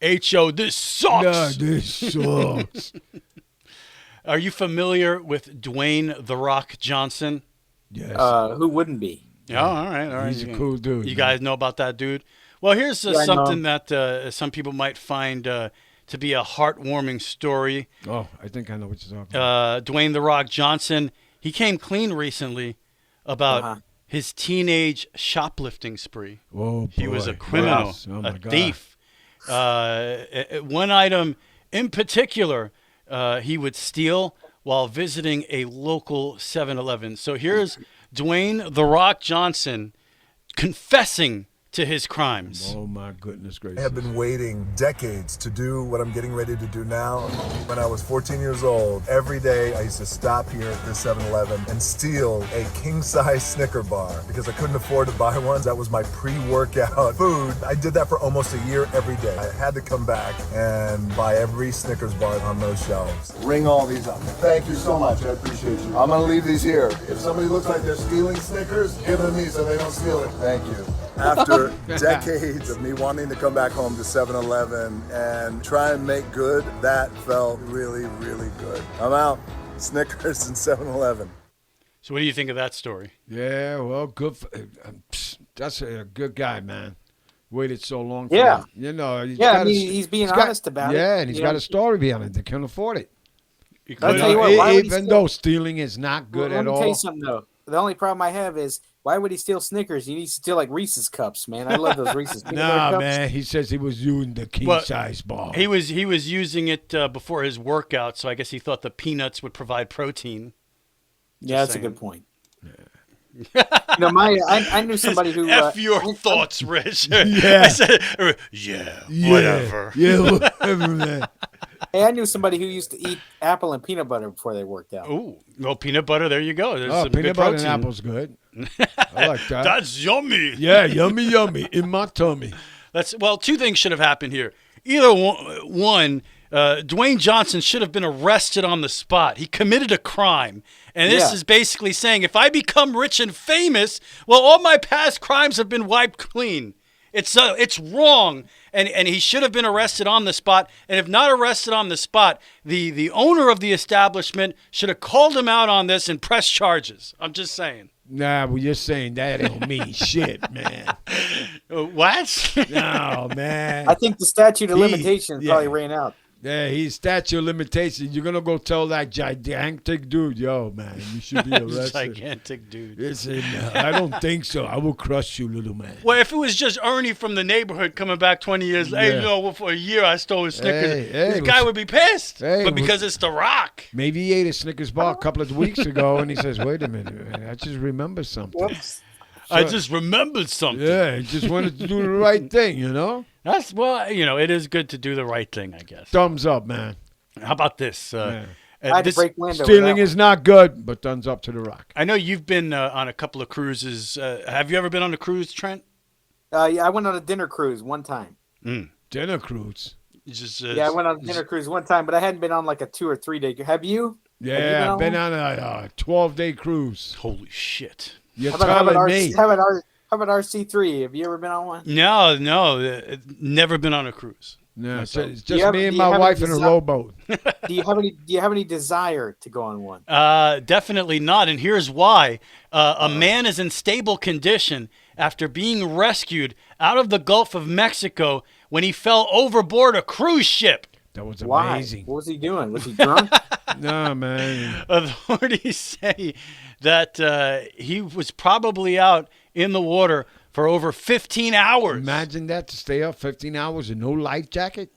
H.O. This sucks. Nah, this sucks. Are you familiar with Dwayne The Rock Johnson? Yes. Who wouldn't be? Yeah, all right. He's a cool dude. You man. guys know about that dude? Well, here's Yeah, I something that some people might find to be a heartwarming story. Oh, I think I know what you're talking about. Dwayne The Rock Johnson, he came clean recently about his teenage shoplifting spree. Oh, boy. He was a criminal, Yes. Oh, my a God. thief. One item in particular he would steal while visiting a local 7-Eleven. So here's Dwayne The Rock Johnson confessing to his crimes. Oh, my goodness gracious. I have been waiting decades to do what I'm getting ready to do now. When I was 14 years old, every day I used to stop here at this 7-Eleven and steal a king-size Snicker bar because I couldn't afford to buy one. That was my pre-workout food. I did that for almost a year every day. I had to come back and buy every Snickers bar on those shelves. Ring all these up. Thank you so much. I appreciate you. I'm going to leave these here. If somebody looks like they're stealing Snickers, give them these so they don't steal it. Thank you. After decades of me wanting to come back home to 7-Eleven and try and make good, that felt really, really good. I'm out. Snickers and 7-Eleven. So what do you think of that story? Yeah, well, good. That's a good guy, man. Waited so long for Yeah. that. You know, He's being honest about it. Yeah, and he's got a story behind it. They can't afford it. I'll tell you what, why would he Even steal- though stealing is not good Let at me all. tell you something, though. The only problem I have is, why would he steal Snickers? He needs to steal like Reese's cups, man. I love those Reese's peanut butter Nah, cups. man. He says he was using the king-size bar. He was using it before his workout, so I guess he thought the peanuts would provide protein. Yeah, that's saying. a good point. I knew somebody who. F your thoughts, Rich. Yeah. I said, whatever. Yeah, whatever, man. Hey, I knew somebody who used to eat apple and peanut butter before they worked out. Ooh, well, peanut butter. There you go. There's Oh, some peanut good butter protein. and apple's good. I like that. That's yummy. Yeah, yummy, yummy in my tummy. Two things should have happened here. Either one, Dwayne Johnson should have been arrested on the spot. He committed a crime. And this is basically saying, if I become rich and famous, well, all my past crimes have been wiped clean. It's wrong, and he should have been arrested on the spot. And if not arrested on the spot, the owner of the establishment should have called him out on this and pressed charges. I'm just saying. Nah, well, you're saying that don't mean shit, man. What? No, man. I think the statute of limitations yeah. probably ran out. Yeah, he's statute of limitations. You're gonna go tell that gigantic dude, yo, man, you should be arrested. Gigantic dude. Listen, I don't think so. I will crush you, little man. Well, if it was just Ernie from the neighborhood coming back 20 years later, for a year I stole his Snickers, this guy would be pissed. But because it's The Rock. Maybe he ate a Snickers bar a couple of weeks ago, and he says, "Wait a minute, man, I just remember something." Whoops. I just remembered something. Yeah, he just wanted to do the right thing, you know. It is good to do the right thing, I guess. Thumbs up, man. How about this? I had to break wind over Stealing that is not good, but thumbs up to The Rock. I know you've been on a couple of cruises. Have you ever been on a cruise, Trent? Yeah, I went on a dinner cruise one time. Dinner cruise. I went on a dinner cruise one time, but I hadn't been on like a 2 or 3 day. Have you? Yeah, I've been one? on a 12-day cruise. Holy shit. You're How about telling me. How about RC3? Have you ever been on one? No, never been on a cruise. No, it's myself. just me and my wife in a rowboat. Do you have any desire to go on one? Definitely not, and here's why. A man is in stable condition after being rescued out of the Gulf of Mexico when he fell overboard a cruise ship. That was Why? amazing. What was he doing? Was he drunk? No, man. Authorities say that he was probably out in the water for over 15 hours. Imagine that, to stay up 15 hours and no life jacket.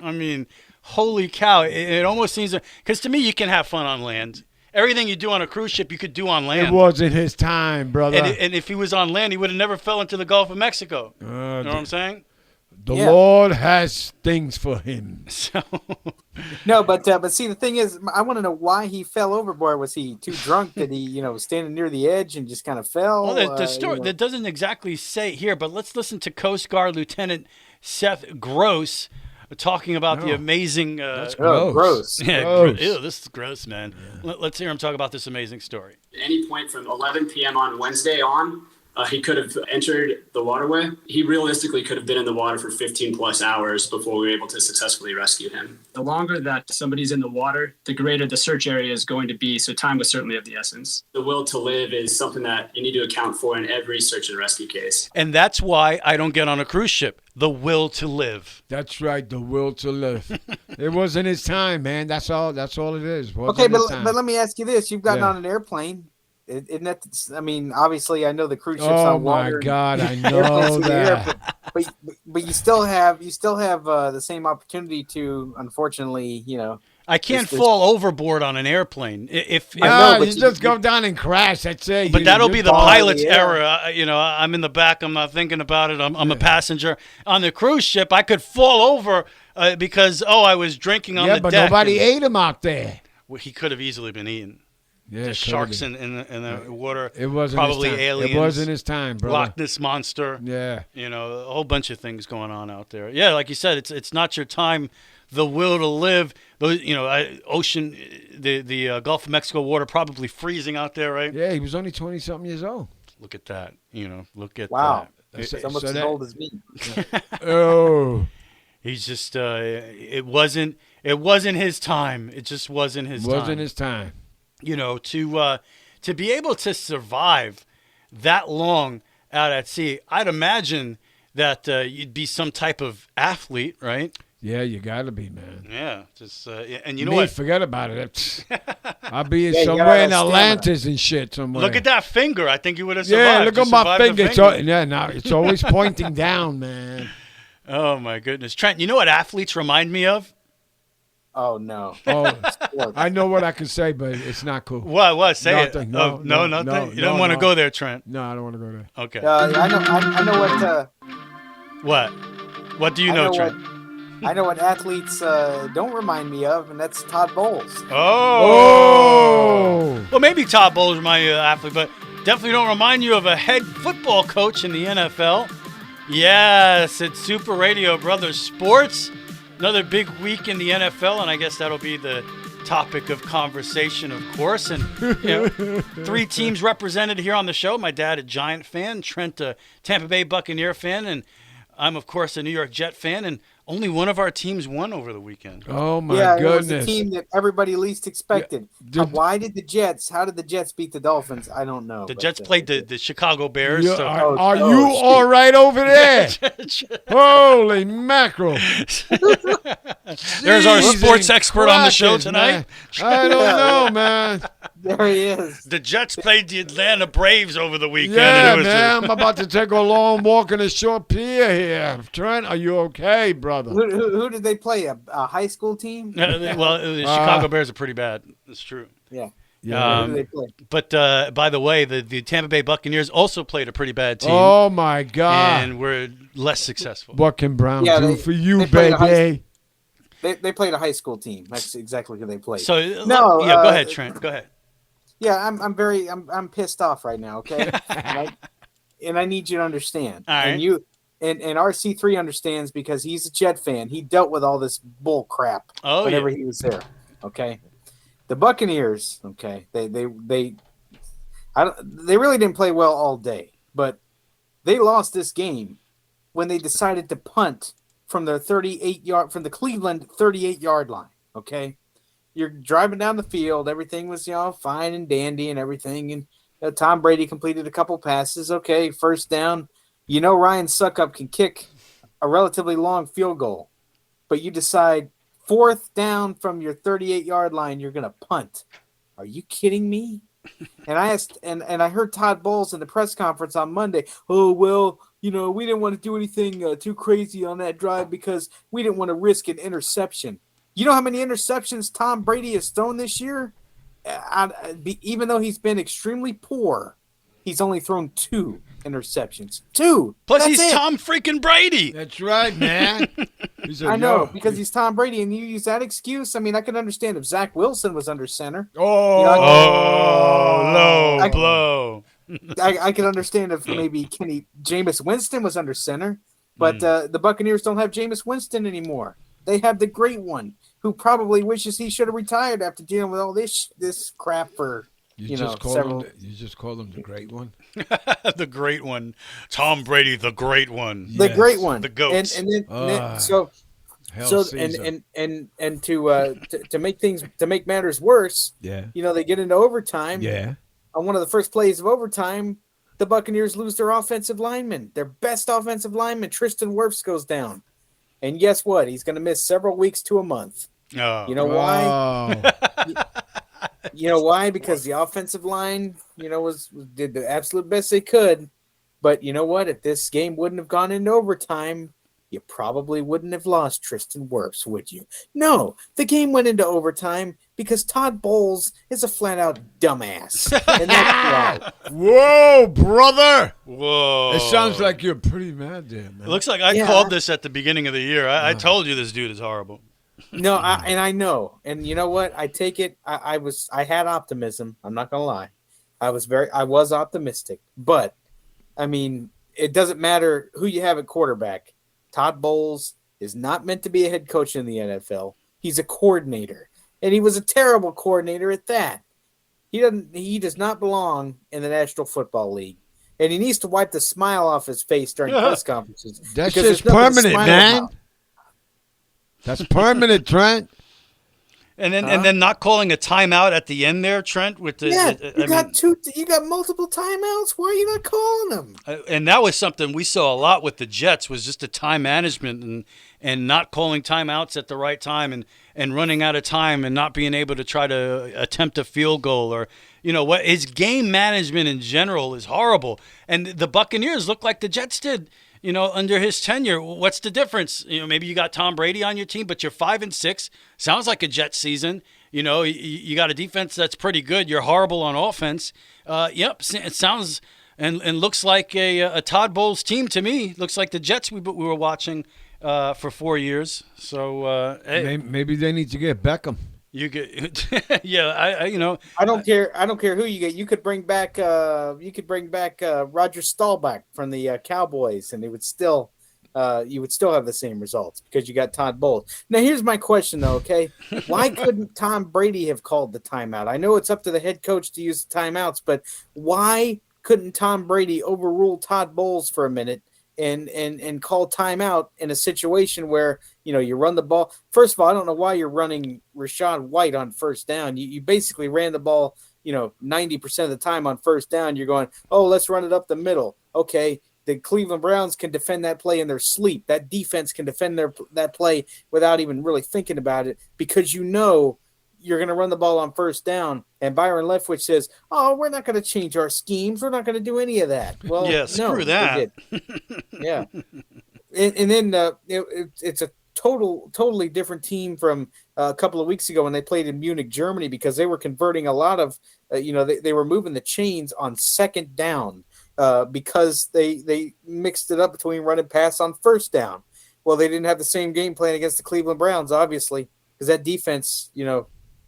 I mean, holy cow. It almost seems because to me, you can have fun on land. Everything you do on a cruise ship, you could do on land. It wasn't his time, brother. And if he was on land, he would have never fell into the Gulf of Mexico. You know what I'm saying? The Yeah. Lord has things for him. So No, but see, the thing is, I want to know why he fell overboard. Was he too drunk? Did he, standing near the edge and just kind of fell? well, the story that doesn't exactly say here, but let's listen to Coast Guard Lieutenant Seth Gross talking about the amazing. That's Oh, gross. Yeah, Gross. ew, this is gross, man. Let's hear him talk about this amazing story. At any point from 11 p.m. on Wednesday on, he could have entered the waterway. He realistically could have been in the water for 15 plus hours before we were able to successfully rescue him. The longer that somebody's in the water, the greater the search area is going to be. So time was certainly of the essence. The will to live is something that you need to account for in every search and rescue case. And that's why I don't get on a cruise ship. The will to live. That's right, the will to live. It wasn't his time, man. That's all it is. Wasn't Okay, his time. but let me ask you this: you've gotten Yeah. on an airplane. Isn't that? I mean, obviously, I know the cruise ships Oh on my water. God, I Airplanes know through the air, that. but you still have the same opportunity to, unfortunately, I can't This- fall overboard on an airplane. If I know, No, but you you- just go down and crash. That's it. but that'll be the fall pilot's in the air. error. I'm in the back. I'm not thinking about it. I'm a passenger. On the cruise ship, I could fall over because, I was drinking on Yeah, the but deck. nobody ate him out there. Well, he could have easily been eaten. Yeah, The sharks in the water. It wasn't probably his time. aliens. It wasn't his time, brother. Loch Ness monster. Yeah. A whole bunch of things going on out there. Yeah, like you said, it's not your time. The will to live. Those, ocean, the Gulf of Mexico water probably freezing out there, right? Yeah, he was only 20-something years old. Look at that. Look at wow, that. it's almost as old as me. Oh. He's just. It wasn't his time. It just wasn't his time. Wasn't his time. To be able to survive that long out at sea, I'd imagine that you'd be some type of athlete, right? Yeah, you gotta be, man. Yeah, just and you know Me, what? forget about it. I'll be you gotta somewhere in have stamina. Atlantis and shit somewhere. Look at that finger. I think you would have survived. Yeah, look You at my survived the finger. It's always pointing down, man. Oh my goodness, Trent. You know what athletes remind me of? Oh no. Oh, I know what I can say, but it's not cool. What? Say Nothing. it. No, No, no, nothing. no, You don't no, want to no. go there, Trent. No, I don't want to go there. Okay. I know what. What? What do you I know, know Trent? I know what athletes don't remind me of, and that's Todd Bowles. Oh. Well, maybe Todd Bowles remind you of an athlete, but definitely don't remind you of a head football coach in the NFL. Yes, it's Super Radio Brothers Sports. Another big week in the NFL, and I guess that'll be the topic of conversation, of course. And 3 teams represented here on the show. My dad, a Giant fan. Trent, a Tampa Bay Buccaneer fan. And I'm, of course, a New York Jet fan. And only one of our teams won over the weekend. Oh my It was goodness! the team that everybody least expected. Yeah. How did the Jets beat the Dolphins? I don't know. The but, Jets played the Chicago Bears. You- so- are Oh, you shit. all right over there? Holy mackerel! There's our Jesus sports expert on the show crackers, tonight. man. I don't know, man. There he is. The Jets played the Atlanta Braves over the weekend. Yeah, and it was man. I'm about to take a long walk in a short pier here. Trent, are you okay, brother? Who did they play? A high school team? well, the Chicago Bears are pretty bad. It's true. Yeah. Yeah. Who did they play? But by the way, the Tampa Bay Buccaneers also played a pretty bad team. Oh my God! And were less successful. What can Brown Yeah, do they- for you, they played a high- baby? They played a high school team. That's exactly who they played. So No, go uh, ahead, Trent. Go ahead. Yeah, I'm pissed off right now. Okay, and I need you to understand. All right. And you and RC3 understands because he's a Jet fan. He dealt with all this bull crap whenever he was there. Okay, the Buccaneers. Okay, they really didn't play well all day, but they lost this game when they decided to punt from the Cleveland 38-yard line. Okay. You're driving down the field. Everything was, fine and dandy and everything. And Tom Brady completed a couple passes. Okay, first down. Ryan Suckup can kick a relatively long field goal. But you decide 4th down from your 38-yard line, you're going to punt. Are you kidding me? And I asked, and I heard Todd Bowles in the press conference on Monday, oh, well, we didn't want to do anything too crazy on that drive because we didn't want to risk an interception. You know how many interceptions Tom Brady has thrown this year? Even though he's been extremely poor, he's only thrown 2. interceptions. 2. Plus, That's he's it. Tom freaking Brady. That's right, man. I know, because he's Tom Brady, and you use that excuse. I mean, I could understand if Zach Wilson was under center. Oh, Low I- blow. I could understand if maybe Jameis Winston was under center, but the Buccaneers don't have Jameis Winston anymore. They have the great one, who probably wishes he should have retired after dealing with all this crap for several. You just call him the great one. The great one. Tom Brady, the great one. The Yes. great one, The GOAT. and then Hell so Caesar. and to make matters worse, Yeah. they get into overtime. Yeah. On one of the first plays of overtime, the Buccaneers lose their offensive lineman, their best offensive lineman. Tristan Wirfs goes down, and guess what? He's going to miss several weeks to a month. Oh. You know why? Oh. You know why? Because the offensive line, did the absolute best they could. But you know what? If this game wouldn't have gone into overtime, you probably wouldn't have lost Tristan Wirfs, would you? No, the game went into overtime because Todd Bowles is a flat-out dumbass. And that's why. Whoa, brother. Whoa. It sounds like you're pretty mad there, man. It looks like I called this at the beginning of the year. I told you this dude is horrible. No, I know. And you know what? I take it. I had optimism. I'm not going to lie. I was optimistic. But, I mean, it doesn't matter who you have at quarterback. Todd Bowles is not meant to be a head coach in the NFL. He's a coordinator, and he was a terrible coordinator at that. He does not belong in the National Football League, and he needs to wipe the smile off his face during press conferences. That's because just there's nothing to permanent, smile man. about. That's permanent, Trent. And then not calling a timeout at the end there, Trent. With the You got multiple timeouts. Why are you not calling them? and that was something we saw a lot with the Jets, was just the time management and not calling timeouts at the right time and running out of time and not being able to try to attempt a field goal, or what his game management in general is horrible. And the Buccaneers look like the Jets did. Under his tenure. What's the difference? Maybe you got Tom Brady on your team, but you're 5-6. Sounds like a Jets season. You got a defense that's pretty good. You're horrible on offense. Yep, it sounds and looks like a Todd Bowles team to me. Looks like the Jets we were watching for 4 years. So hey, Maybe they need to get Beckham. you get yeah. I don't care. I don't care who you get. You could bring back. Roger Staubach from the Cowboys, and it would still. You would still have the same results because you got Todd Bowles. Now, here's my question, though. Okay, why couldn't Tom Brady have called the timeout? I know it's up to the head coach to use the timeouts, but why couldn't Tom Brady overrule Todd Bowles for a minute and call timeout in a situation where you run the ball? First of all, I don't know why you're running Rashad White on first down. You basically ran the ball 90% of the time on first down. You're going, oh, let's run it up the middle. Okay, the Cleveland Browns can defend that play in their sleep. That defense can defend that play without even really thinking about it, because you're going to run the ball on first down. And Byron Leftwich says, oh, we're not going to change our schemes. We're not going to do any of that. Well, Yeah, screw that. Yeah. And then it's a totally different team from a couple of weeks ago when they played in Munich, Germany, because they were converting a lot of, they were moving the chains on second down because they mixed it up between run and pass on first down. Well, they didn't have the same game plan against the Cleveland Browns, obviously, because that defense,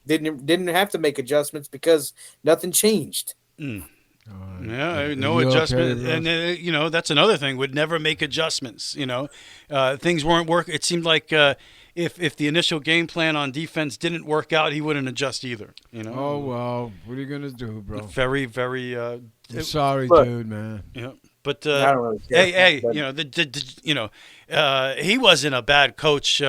didn't have to make adjustments because nothing changed. Yeah, no You adjustment, okay, and that's another thing. Would never make adjustments. Things weren't working. It seemed like if the initial game plan on defense didn't work out, he wouldn't adjust either. Oh, well, what are you going to do, bro? Very, very. I'm sorry, Look. dude, man. But I don't really care. hey, he wasn't a bad coach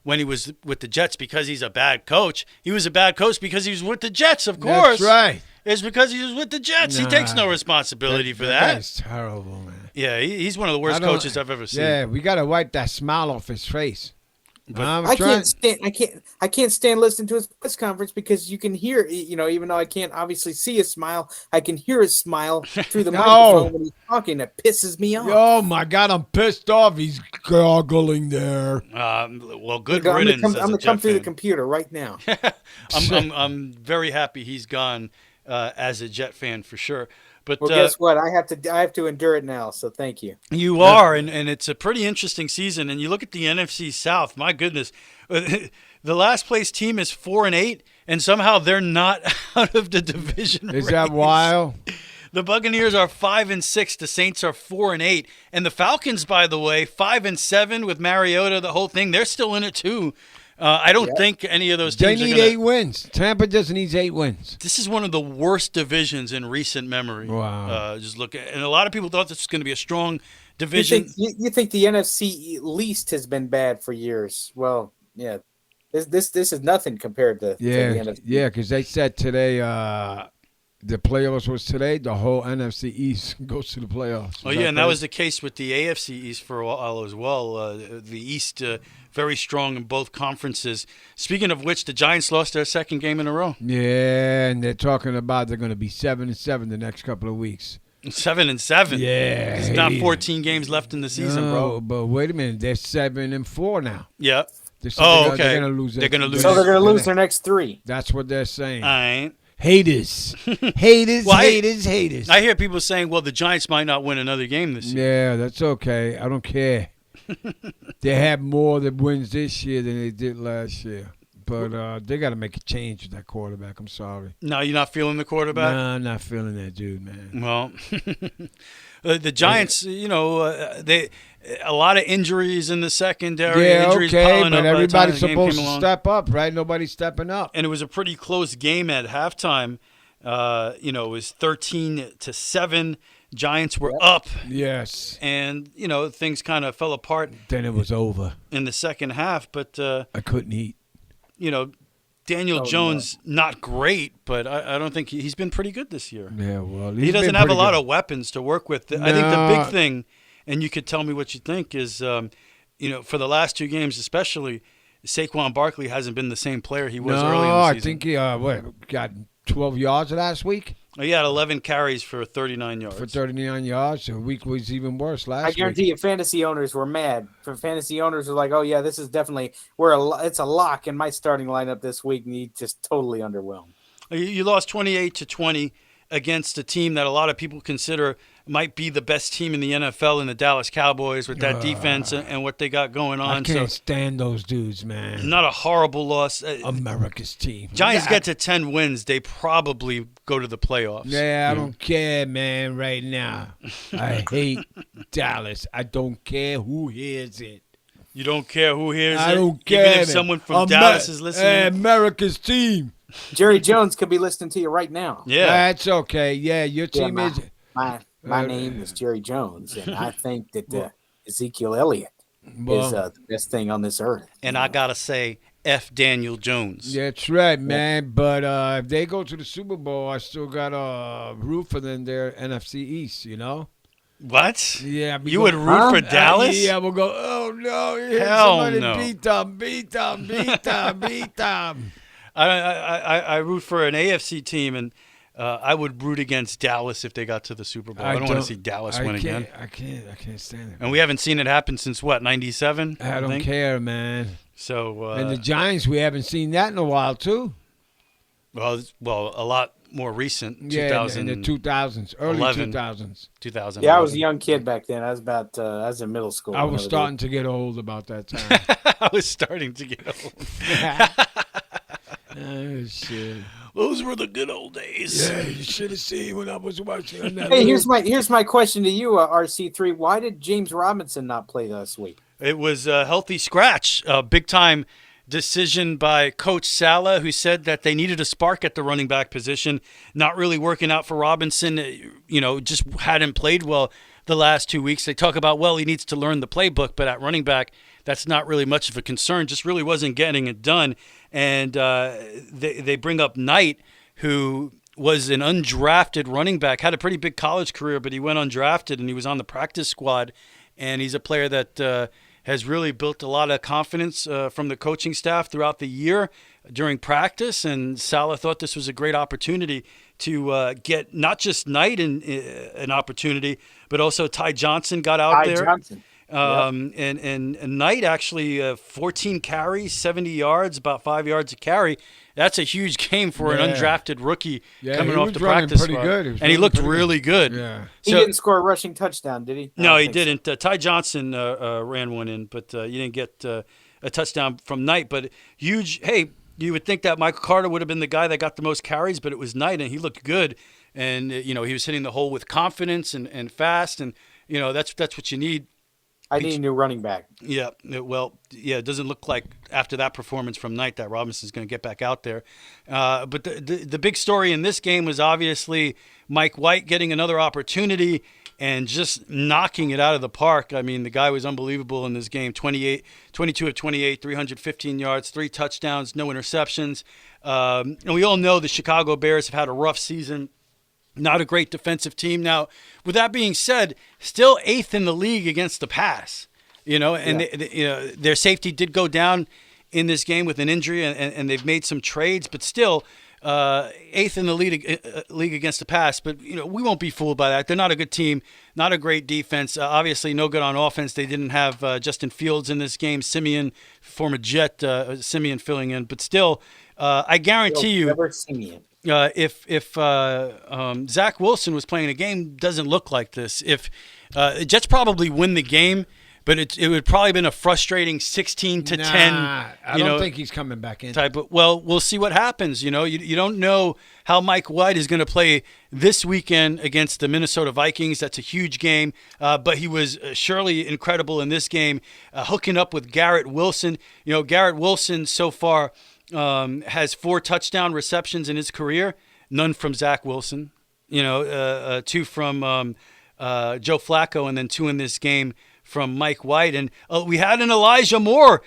when he was with the Jets because he's a bad coach. He was a bad coach because he was with the Jets, of course. That's right. It's because he was with the Jets. He takes no responsibility for that. That's terrible, man. Yeah, he's one of the worst coaches I've ever seen. Yeah, we got to wipe that smile off his face. I can't stand listening to his press conference because you can hear, even though I can't obviously see his smile, I can hear his smile through the microphone when he's talking. That pisses me off. Oh my God, I'm pissed off. He's gargling there. Well, good I'm riddance. going to come through the fan. computer right now. I'm very happy he's gone as a Jet fan for sure. But Well, guess what? I have to endure it now. So thank you. you are, and it's a pretty interesting season. And you look at the NFC South. My goodness, the last place team is 4-8, and somehow they're not out of the division. Is race. that wild? The Buccaneers are 5-6. The Saints are 4-8, and the Falcons, by the way, 5-7 with Mariota. The whole thing, they're still in it too. I don't think any of those They teams need are gonna, 8 wins. Tampa just needs 8 wins. This is one of the worst divisions in recent memory. Wow. Just look at, and a lot of people thought this was going to be a strong You division. think the NFC least has been bad for years? Well, yeah. This is nothing compared to the NFC. Yeah, because they said today the playoffs was today. The whole NFC East goes to the playoffs. Oh, yeah, and that was the case with the AFC East for a while as well. The East, very strong in both conferences. Speaking of which, the Giants lost their second game in a row. Yeah, and they're talking about they're going to be 7-7 the next couple of weeks. 7-7. Yeah. There's not 14 games left in the season, bro. But wait a minute. They're 7-4 now. Yeah. They're Okay. They're going to lose. They're going to lose. So they're going to lose their next 3. That's what they're saying. All right. Haters. Haters, Well, haters. I hear people saying, well, the Giants might not win another game this year. Yeah, that's okay. I don't care. They have more that wins this year than they did last year. But they got to make a change with that quarterback. I'm sorry. No, you're not feeling the quarterback? Nah, I'm not feeling that dude, man. Well, the Giants, they a lot of injuries in the secondary. Yeah, injuries okay, piling but up by the time everybody's the game supposed came to along. step up, right? Nobody's stepping up. And it was a pretty close game at halftime. It was 13-7. Giants were up, Yes. and things kind of fell apart Then it was over. in the second half. But I couldn't eat. Daniel Jones not great, but I don't think he's been pretty good this year. Yeah, well, He doesn't have a lot of weapons to work with. I think the big thing, and you could tell me what you think, is for the last 2 games especially, Saquon Barkley hasn't been the same player he was early in the season. I think he got 12 yards last week He had 11 carries for 39 yards. for 39 yards. The week was even worse last I week. guarantee you, fantasy owners were mad. For fantasy owners were like, "Oh yeah, this is definitely it's a lock in my starting lineup this week," and he just totally underwhelmed. You lost 28-20 against a team that a lot of people consider might be the best team in the NFL in the Dallas Cowboys with that defense and what they got going on. I can't stand those dudes, man. Not a horrible loss. America's team. Giants get to 10 wins, they probably go to the playoffs. Yeah, I don't care, man, right now. I hate Dallas. I don't care who hears it. You don't care who hears I it? don't care. Even if someone from Dallas is listening? America's team. Jerry Jones could be listening to you right now. Yeah. That's okay. Yeah, your team is. My name is Jerry Jones, and I think that Ezekiel Elliott is the best thing on this earth. And I got to say, F. Daniel Jones. That's right, man. But if they go to the Super Bowl, I still got a root for them there, NFC East, What? Yeah. You would root for Dallas? Yeah, we'll go, oh, no. Hell somebody no. beat them. I root for an AFC team, and I would root against Dallas if they got to the Super Bowl. I don't want to see Dallas win again. I can't stand it. And we haven't seen it happen since, what, 97? I don't care, man. So, And the Giants, we haven't seen that in a while, too. well, a lot more recent, Yeah, 2000, in the 2000s, early 2000s. 2000. Yeah, I was a young kid back then. I was in middle school. I was starting to get old about that time. I was starting to get old. Oh, shit. Those were the good old days. Yeah, you should have seen when I was watching on that. Hey, here's my question to you, RC3. Why did James Robinson not play this week? It was a healthy scratch, a big-time decision by Coach Saleh, who said that they needed a spark at the running back position. Not really working out for Robinson, just hadn't played well the last 2 weeks. They talk about, he needs to learn the playbook, but at running back, that's not really much of a concern. Just really wasn't getting it done. And they bring up Knight, who was an undrafted running back, had a pretty big college career, but he went undrafted, and he was on the practice squad. And he's a player that has really built a lot of confidence from the coaching staff throughout the year during practice. And Saleh thought this was a great opportunity to get not just Knight an opportunity, but also Ty Johnson got out there. Johnson. And Knight actually 14 carries, 70 yards, about 5 yards a carry. That's a huge game for an undrafted rookie coming off the practice squad. Good. And he looked really good. Yeah. He didn't score a rushing touchdown, did he? No, he didn't. Ty Johnson ran one in, but you didn't get a touchdown from Knight. But huge. Hey, you would think that Michael Carter would have been the guy that got the most carries, but it was Knight, and he looked good. And he was hitting the hole with confidence and fast, and that's what you need. I need a new running back. Yeah, it doesn't look like after that performance from Knight that Robinson's going to get back out there. But the big story in this game was obviously Mike White getting another opportunity and just knocking it out of the park. I mean, the guy was unbelievable in this game. 22 of 28, 315 yards, 3 touchdowns, no interceptions. And we all know the Chicago Bears have had a rough season. Not a great defensive team. Now, with that being said, still 8th in the league against the pass. And their safety did go down in this game with an injury, and they've made some trades, but still 8th in the league against the pass. But we won't be fooled by that. They're not a good team, not a great defense. Obviously, no good on offense. They didn't have Justin Fields in this game. Simeon, former Jet, Simeon filling in, but still, I guarantee you. If Zach Wilson was playing a game, doesn't look like this. If Jets probably win the game, but it would probably been a frustrating 16-10. I don't think he's coming back in. Well, we'll see what happens. You don't know how Mike White is going to play this weekend against the Minnesota Vikings. That's a huge game, but he was surely incredible in this game, hooking up with Garrett Wilson. Garrett Wilson so far has 4 touchdown receptions in his career, none from Zach Wilson, 2 from Joe Flacco, and then 2 in this game from Mike White. And we had an Elijah Moore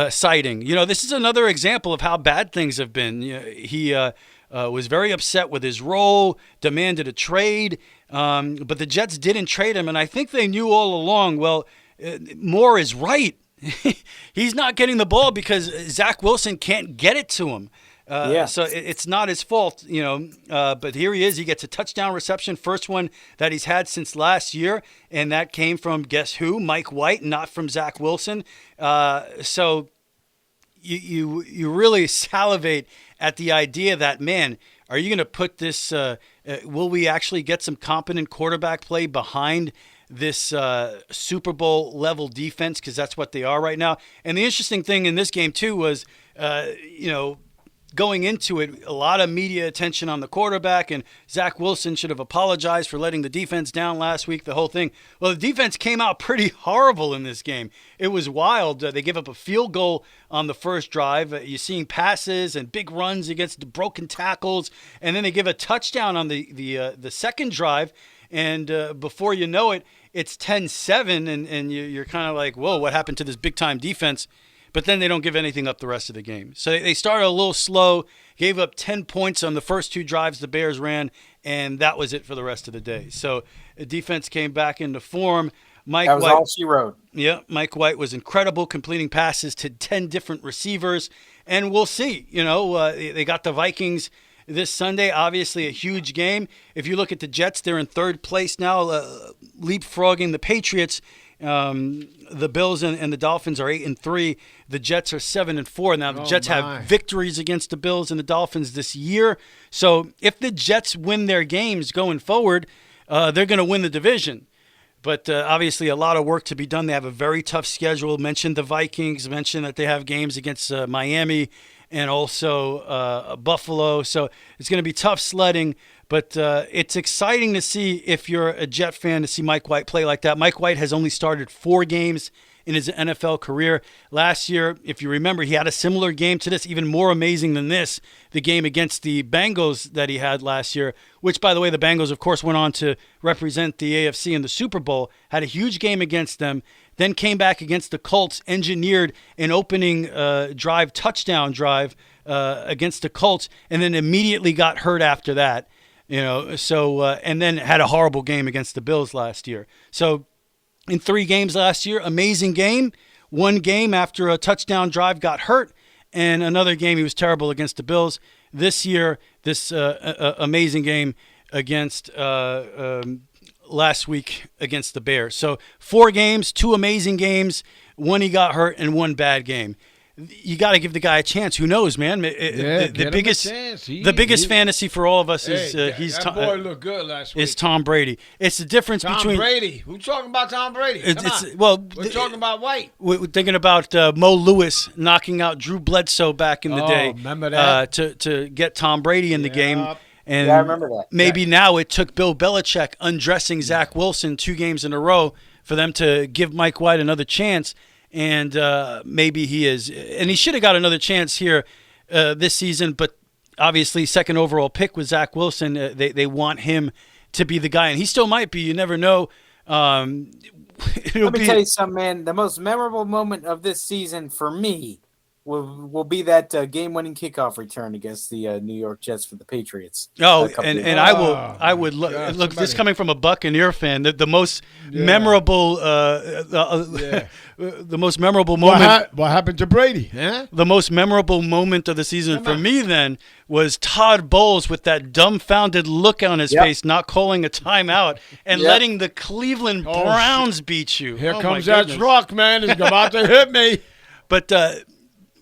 sighting. This is another example of how bad things have been. He was very upset with his role, demanded a trade, but the Jets didn't trade him, and I think they knew all along, Moore is right. He's not getting the ball because Zach Wilson can't get it to him. So it's not his fault, but here he is. He gets a touchdown reception, first one that he's had since last year, and that came from, guess who? Mike White, not from Zach Wilson. So you really salivate at the idea that, man, are you going to put this will we actually get some competent quarterback play behind this Super Bowl level defense, because that's what they are right now. And the interesting thing in this game too was, going into it, a lot of media attention on the quarterback, and Zach Wilson should have apologized for letting the defense down last week, the whole thing. Well, the defense came out pretty horrible in this game. It was wild. They give up a field goal on the first drive. You're seeing passes and big runs against the broken tackles, and then they give a touchdown on the second drive, and before you know it, it's 10-7, and you're kind of like, whoa, what happened to this big-time defense? But then they don't give anything up the rest of the game. So they started a little slow, gave up 10 points on the first 2 drives the Bears ran, and that was it for the rest of the day. So the defense came back into form. That was all she wrote. Yeah, Mike White was incredible, completing passes to 10 different receivers. And we'll see. They got the Vikings this Sunday, obviously a huge game. If you look at the Jets, they're in 3rd place now, leapfrogging the Patriots. The Bills and the Dolphins are 8-3. The Jets are 7-4. Now the Jets have victories against the Bills and the Dolphins this year. So if the Jets win their games going forward, they're going to win the division. But obviously a lot of work to be done. They have a very tough schedule. Mentioned the Vikings. Mentioned that they have games against Miami and also Buffalo. So it's going to be tough sledding. But it's exciting to see, if you're a Jet fan, to see Mike White play like that. Mike White has only started 4 games in his NFL career. Last year, if you remember, he had a similar game to this, even more amazing than this, the game against the Bengals that he had last year, which, by the way, the Bengals, of course, went on to represent the AFC in the Super Bowl, had a huge game against them, then came back against the Colts, engineered an opening touchdown drive against the Colts, and then immediately got hurt after that. And then had a horrible game against the Bills last year. So in 3 games last year, amazing game. 1 game after a touchdown drive got hurt, and another game he was terrible against the Bills. This year, this amazing game against last week against the Bears. So 4 games, 2 amazing games, 1 he got hurt, and 1 bad game. You got to give the guy a chance. Who knows, man? The biggest fantasy for all of us is that boy looked good last week. Is Tom Brady. It's the difference between Tom Brady. Who's talking about Tom Brady? We're talking about White. We're thinking about Mo Lewis knocking out Drew Bledsoe back in the day. Remember that? To get Tom Brady in the game. And I remember that. Maybe now it took Bill Belichick undressing Zach Wilson 2 games in a row for them to give Mike White another chance. And maybe he is. And he should have got another chance here this season. But obviously, second overall pick with Zach Wilson. They want him to be the guy. And he still might be. You never know. Let me tell you something, man. The most memorable moment of this season for me will be that game-winning kickoff return against the New York Jets for the Patriots. Oh, and I would look. This coming from a Buccaneer fan, the most memorable, the most memorable moment. What happened to Brady? Huh? The most memorable moment of the season for me then was Todd Bowles with that dumbfounded look on his face, not calling a timeout and letting the Cleveland Browns beat you. Here comes that truck, man! It's about to hit me. But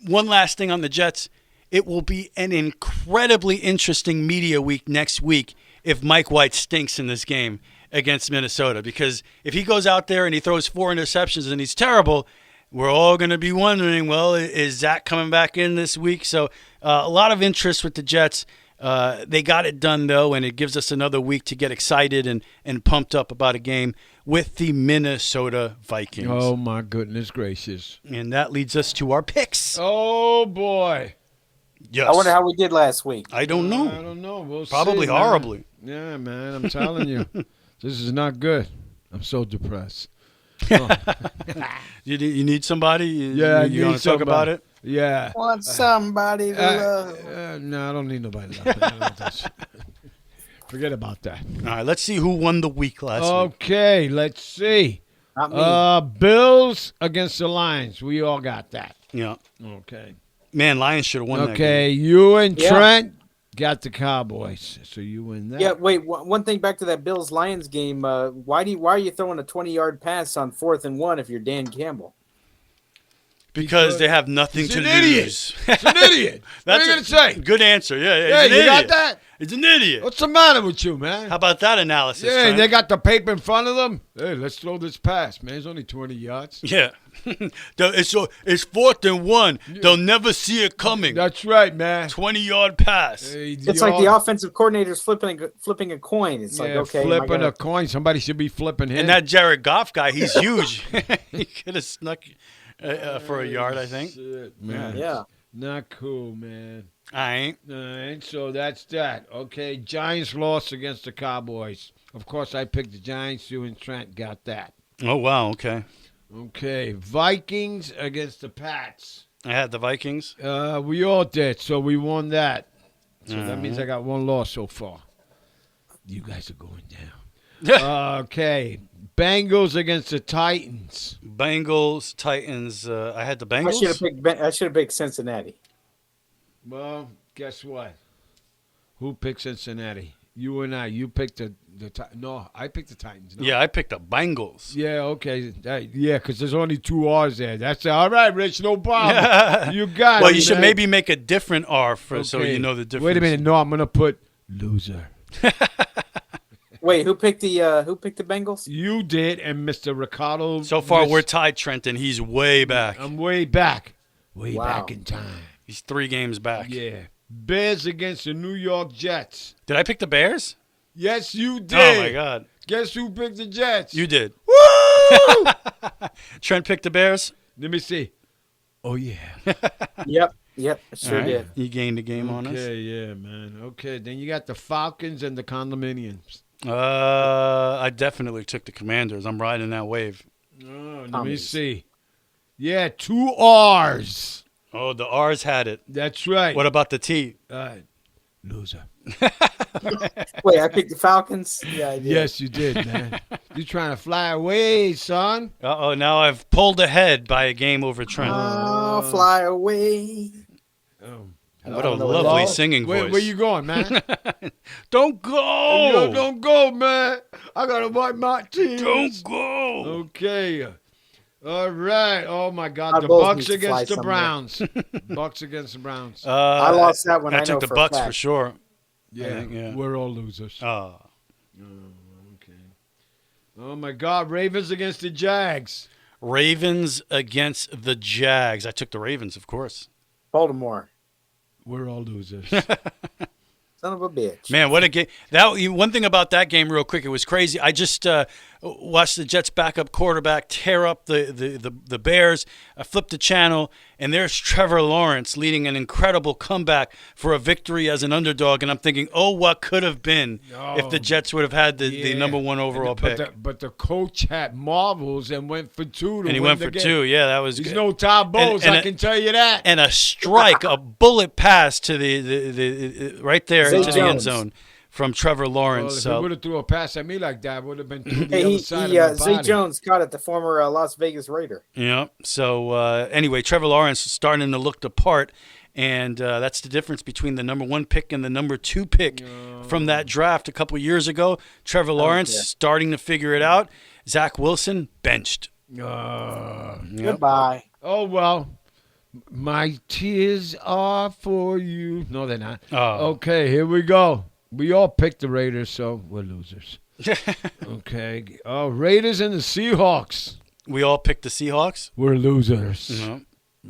one last thing on the Jets. It will be an incredibly interesting media week next week if Mike White stinks in this game against Minnesota. Because if he goes out there and he throws 4 interceptions and he's terrible, we're all going to be wondering, well, is Zach coming back in this week? So a lot of interest with the Jets. They got it done, though, and it gives us another week to get excited and pumped up about a game with the Minnesota Vikings. Oh, my goodness gracious. And that leads us to our picks. Oh, boy. Yes. I wonder how we did last week. I don't know. I don't know. We'll Probably see, horribly. Yeah, man. I'm telling you. This is not good. I'm so depressed. You need somebody? You want to talk about it? Yeah. Want somebody to love. No, I don't need nobody to love. Forget about that. All right, let's see who won the week last week. Okay, let's see. Not me. Bills against the Lions. We all got that. Yeah. Okay. Man, Lions should have won that game. Okay, you and Trent got the Cowboys, so you win that. Yeah, wait. One thing back to that Bills-Lions game. Why are you throwing a 20-yard pass on 4th and 1 if you're Dan Campbell? Because they have nothing to lose. It's an idiot. What are you going to say? Good answer. Yeah, Yeah, he's an you idiot. got that? He's an idiot. What's the matter with you, man? How about that analysis? Yeah, Trent? they got the paper in front of them. Hey, let's throw this pass, man. It's only 20 yards. Yeah. It's 4th and 1. They'll never see it coming. That's right, man. 20-yard pass. Hey, It's like the offensive coordinator's flipping a coin. It's like, okay. flipping a coin. Somebody should be flipping him. And that Jared Goff guy, he's huge. He could have snuck for a yard, I think. Shit, man. Yeah. Not cool, man. I ain't. All right, so that's that. Okay, Giants lost against the Cowboys. Of course, I picked the Giants. You and Trent got that. Oh, wow. Okay. Okay, Vikings against the Pats. I had the Vikings. We all did, so we won that. So that means I got 1 loss so far. You guys are going down. Okay, Bengals against the Titans. Bengals, Titans. I had the Bengals. I should have picked Cincinnati. Well, guess what? Who picked Cincinnati? You and I. You picked the no, I picked the Titans. No. Yeah, I picked the Bengals. Yeah, okay. Because there's only 2 R's there. That's all right, Rich. No problem. You got it. Well, you should maybe make a different R so you know the difference. Wait a minute. No, I'm going to put loser. Wait, who picked the Bengals? You did, and Mr. Ricardo. So far, we're tied, Trenton. He's way back. I'm way back. Way back in time. He's 3 games back. Yeah. Bears against the New York Jets. Did I pick the Bears? Yes, you did. Oh, my God. Guess who picked the Jets? You did. Woo! Trent picked the Bears? Let me see. Oh, yeah. Yep, sure did. He gained a game on us. Okay, yeah, man. Okay, then you got the Falcons and the condominiums. I definitely took the Commanders. I'm riding that wave. Oh, let me see. Yeah, 2 R's. Oh, the R's had it. That's right. What about the T? Loser. Wait, I picked the Falcons? Yeah, I did. Yes, you did, man. You trying to fly away, son. Uh-oh, now I've pulled ahead by a game over Trent. Oh, fly away. What a lovely singing voice. Where you going, man? Don't go. Yo, don't go, man. I got to wipe my tears. Don't go. Okay. All right. Oh, my God. Our The Bulls Bucks need to fly against the somewhere. Browns. Bucks against the Browns. I lost that one. I took know the for a Bucks fact. for sure. Yeah, we're all losers. Oh. Okay. Oh, my God. Ravens against the Jags. Ravens against the Jags. I took the Ravens, of course. Baltimore. We're all losers. Son of a bitch. Man, what a game! One thing about that game, real quick, it was crazy. I just watched the Jets' backup quarterback tear up the Bears. I flipped the channel, and there's Trevor Lawrence leading an incredible comeback for a victory as an underdog. And I'm thinking, oh, what could have been if the Jets would have had the number one overall pick. But the coach had marvels and went for two. And he went for two. Yeah, that was He's good. no Todd Bowles, I can tell you that. And a strike, a bullet pass to the right there into the end zone from Trevor Lawrence. Well, if so he would have threw a pass at me like that, it would have been to the Hey, other side of my Zay body. Jones caught it, the former Las Vegas Raider. yeah. So anyway, Trevor Lawrence is starting to look the part. And that's the difference between the number 1 pick and the number 2 pick from that draft a couple years ago. Trevor Lawrence starting to figure it out. Zach Wilson benched. Goodbye. Oh, well. My tears are for you. No, they're not. Oh. Okay, here we go. We all picked the Raiders, so we're losers. Okay. Raiders and the Seahawks. We all picked the Seahawks. We're losers. No.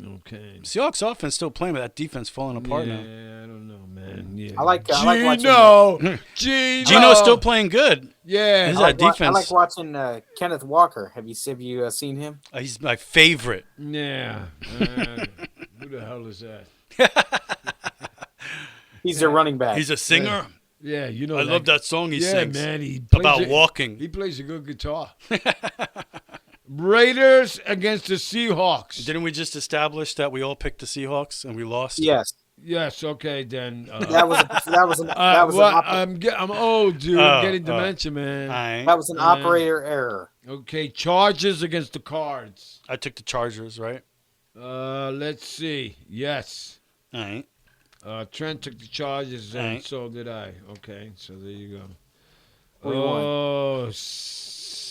Okay. Seahawks offense still playing, but that defense falling apart now. I don't know, man. Yeah. I like watching. Gino's still playing good. Yeah. His I defense. like watching Kenneth Walker. Have you seen him? He's my favorite. Yeah. Who the hell is that? He's their running back. He's a singer. Yeah, you know. I love that song he sings. Man, he about walking. He plays a good guitar. Raiders against the Seahawks. Didn't we just establish that we all picked the Seahawks and we lost? Yes. Yes. Okay, then. That was I'm old, dude. I'm getting dementia, man. That was an operator error. Okay, Chargers against the Cards. I took the Chargers, right? Let's see. Yes. All right. Trent took the Chargers, and Right. so did I. Okay, so there you go. Who won?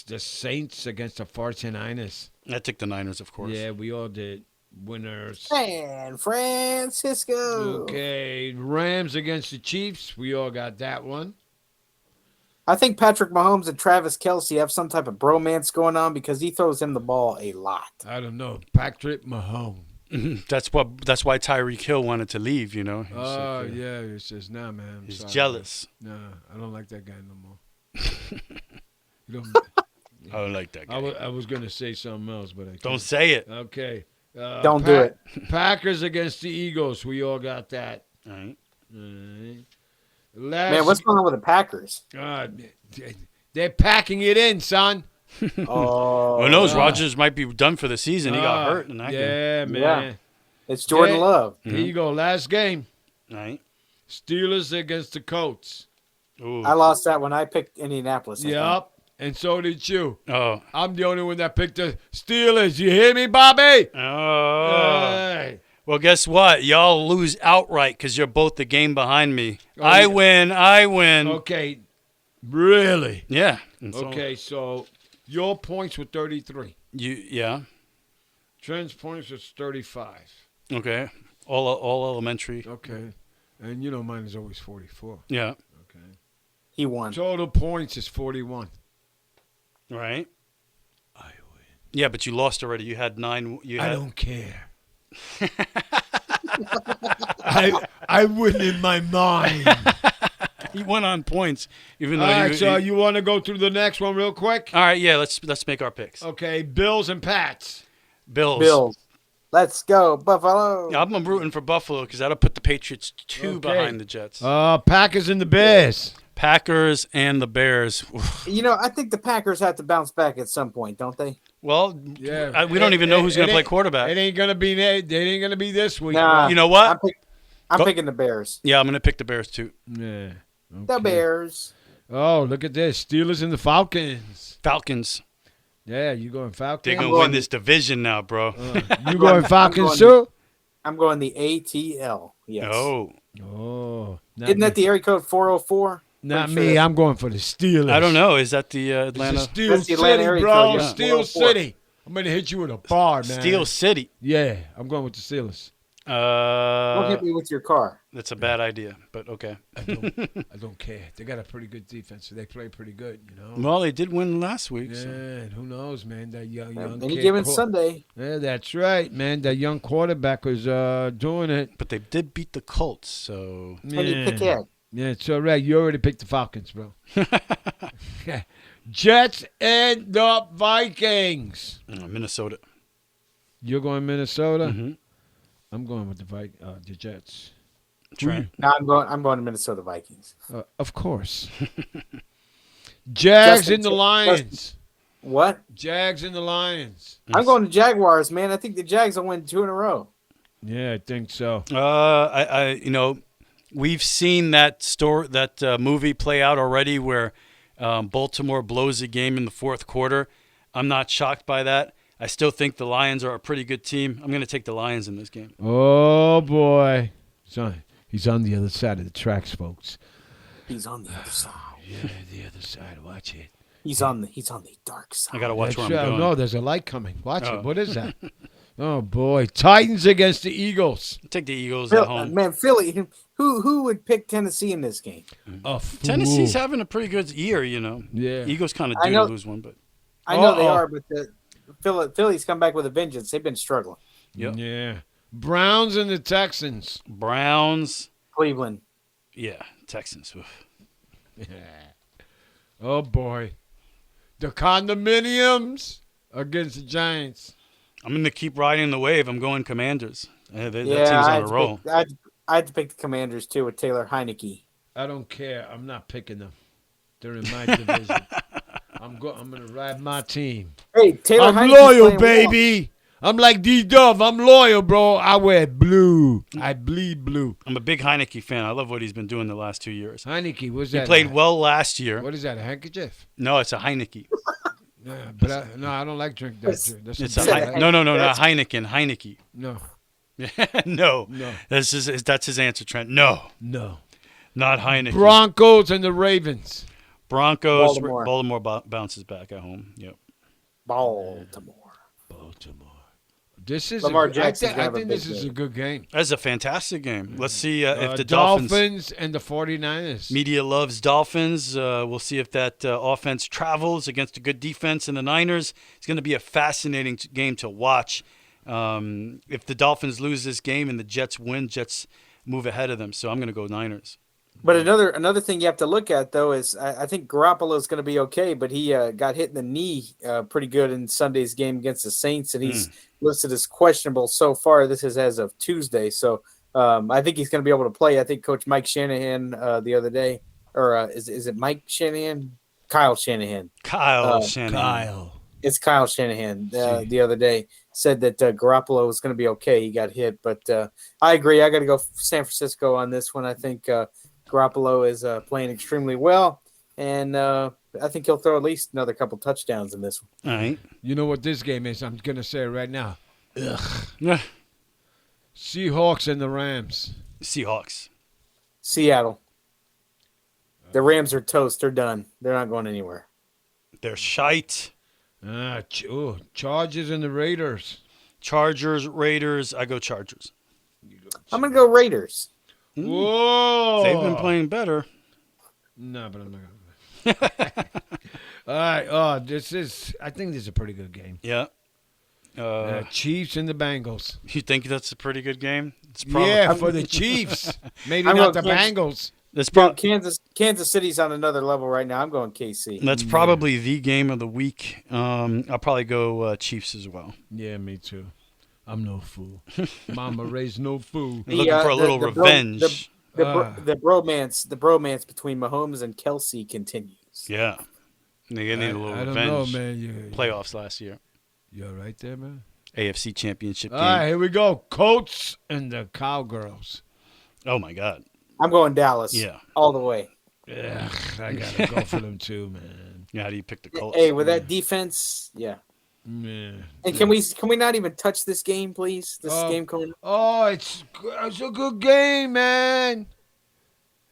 The Saints against the 49ers. I took the Niners, of course. Yeah, we all did. Winners. San Francisco. Okay, Rams against the Chiefs. We all got that one. I think Patrick Mahomes and Travis Kelce have some type of bromance going on because he throws him the ball a lot. I don't know. Patrick Mahomes. That's why Tyreek Hill wanted to leave, you know. Oh, yeah. He says, nah, man. He's sorry, jealous. Nah, I don't like that guy no more. I don't like that guy. I was going to say something else, but I can't. Don't say it. Okay. Don't do it. Packers against the Eagles. We all got that. All right. Man, what's going on with the Packers? They're packing it in, son. Oh, Who knows? Rodgers might be done for the season. He got hurt in that game. Yeah, man. Yeah. It's Jordan Love. Here you go. Last game. All right. Steelers against the Colts. Ooh. I lost that when I picked Indianapolis. I Yep. And so did you. Oh. I'm the only one that picked the Steelers. You hear me, Bobby? Oh. Hey. Well, guess what? Y'all lose outright because you're both the game behind me. Oh, I yeah. win. I win. Okay. Really? Yeah. And so Okay, so your points were 33. Yeah. Trent's points was 35. Okay. All elementary. Okay. And you know mine is always 44. Yeah. Okay. He won. Total points is 41. Right. I win. Yeah, but you lost already. You had 9. I don't care. I win in my mind. He went on points, even though. All right, so you want to go through the next one real quick? All right, yeah. Let's make our picks. Okay, Bills and Pats. Bills. Let's go, Buffalo. Yeah, I'm rooting for Buffalo because that'll put the Patriots 2 behind the Jets. Packers and the Bears. Packers and the Bears. You know, I think the Packers have to bounce back at some point, don't they? Well, Yeah, we don't even know who's going to play quarterback. It ain't gonna be. It ain't gonna be this week. Nah. You know what? I'm picking the Bears. Yeah, I'm going to pick the Bears too. Yeah. The Bears. Oh, look at this. Steelers and the Falcons. Falcons. Yeah, you going Falcons? They're going to win this division now, bro. You going Falcons going- too? I'm going the ATL. Yes. Oh, Isn't that the area code 404? Not Pretty sure me. that's- I'm going for the Steelers. I don't know. Is that the It's Atlanta? the Steel That's the Atlanta City, area bro. code, yeah. Steel 404. City. I'm gonna hit you with a bar, man. Steel City. Yeah, I'm going with the Steelers. Don't hit me with your car. That's a bad idea, but okay. I don't care. They got a pretty good defense. So they play pretty good, you know. Well, they did win last week. Yeah, So. and who knows, man? That young Any kid given qu- Sunday. Yeah, that's right, man. That young quarterback was doing it. But they did beat the Colts, so And you pick it. Yeah, it's all right. You already picked the Falcons, bro. Jets and the Vikings. Minnesota. You're going Minnesota. Mhm. I'm going with the Jets. Trent. No, I'm going to Minnesota Vikings. Of course. Jags Justin- and the Lions. What? Jags and the Lions. I'm going to Jaguars, man. I think the Jags will win 2 in a row. Yeah, I think so. We've seen that movie play out already, where Baltimore blows a game in the fourth quarter. I'm not shocked by that. I still think the Lions are a pretty good team. I'm going to take the Lions in this game. Oh, boy. He's on the other side of the tracks, folks. He's on the other side. Yeah, the other side. Watch it. He's on the dark side. I got to watch where I'm That's right. going. No, there's a light coming. Watch Oh. it. What is that? Oh, boy. Titans against the Eagles. Take the Eagles at home. Man, Philly. Who would pick Tennessee in this game? A fool. Tennessee's having a pretty good year, you know. Yeah. Eagles kind of I due know- to lose one, but I know they Uh-oh. are, but Philly's come back with a vengeance. They've been struggling. Yep. Yeah. Browns and the Texans. Browns, Cleveland. yeah, Texans. Oof. Oh, boy. The condominiums against the Giants. I'm going to keep riding the wave. I'm going Commanders. That team's I on a roll. I had to pick the Commanders too with Taylor Heineke. I don't care. I'm not picking them. They're in my division. I'm going to ride my team. Hey, Taylor I'm Heineke's loyal, playing baby. I'm like D-Dove. I'm loyal, bro. I wear blue. I bleed blue. I'm a big Heineke fan. I love what he's been doing the last 2 years. Heineke, what's He that? played well last year. What is that, a handkerchief? No, it's a Heineke. Yeah, but I don't like drink that. That's It's a a bad- no, not Heineken. Heineke. No, No. No. That's his answer, Trent. No, no. not Heineken. Broncos and the Ravens. Broncos. Baltimore. Baltimore bounces back at home. Yep. Baltimore. This is Lamar I Jackson's think, gonna I have a think big this is game. a good game. That's a fantastic game. Let's see if the Dolphins and the 49ers. Media loves Dolphins. We'll see if that offense travels against a good defense in the Niners. It's going to be a fascinating game to watch. If the Dolphins lose this game and the Jets win, Jets move ahead of them. So I'm going to go Niners. But another thing you have to look at though is I think Garoppolo is going to be okay, but he got hit in the knee pretty good in Sunday's game against the Saints, and he's listed as questionable so far. This is as of Tuesday, so I think he's going to be able to play. I think Coach Mike Shanahan the other day, or is it Mike Shanahan? Kyle Shanahan. Kyle Shanahan. Kyle. It's Kyle Shanahan the other day said that Garoppolo was going to be okay. He got hit, but I agree. I got to go San Francisco on this one. I think Garoppolo is playing extremely well, and I think he'll throw at least another couple touchdowns in this one. All right. You know what this game is? I'm going to say it right now. Yeah. Seahawks and the Rams. Seahawks. Seattle. The Rams are toast. They're done. They're not going anywhere. They're shite. Chargers and the Raiders. Chargers, Raiders. I go Chargers. I'm going to go Raiders. Whoa. They've been playing better. No, but I'm not going to. All right. Oh, I think this is a pretty good game. Yeah. Chiefs and the Bengals. You think that's a pretty good game? It's Yeah, for the Chiefs. Maybe I'm not the going Bengals. That's Kansas City's on another level right now. I'm going KC. That's probably the game of the week. I'll probably go Chiefs as well. Yeah, me too. I'm no fool. Mama raised no fool. Looking for a little revenge. The bromance between Mahomes and Kelsey continues. Yeah. They need a little I don't revenge. know, man. Playoffs last year. You all right there, man? AFC Championship game. All right, here we go. Colts and the Cowgirls. Oh, my God. I'm going Dallas. Yeah. All the way. Yeah, I got to go for them too, man. Yeah, how do you pick the Colts? Hey, with that defense, yeah. Yeah. And can we not even touch this game, please? This game coming. Oh, it's a good game, man.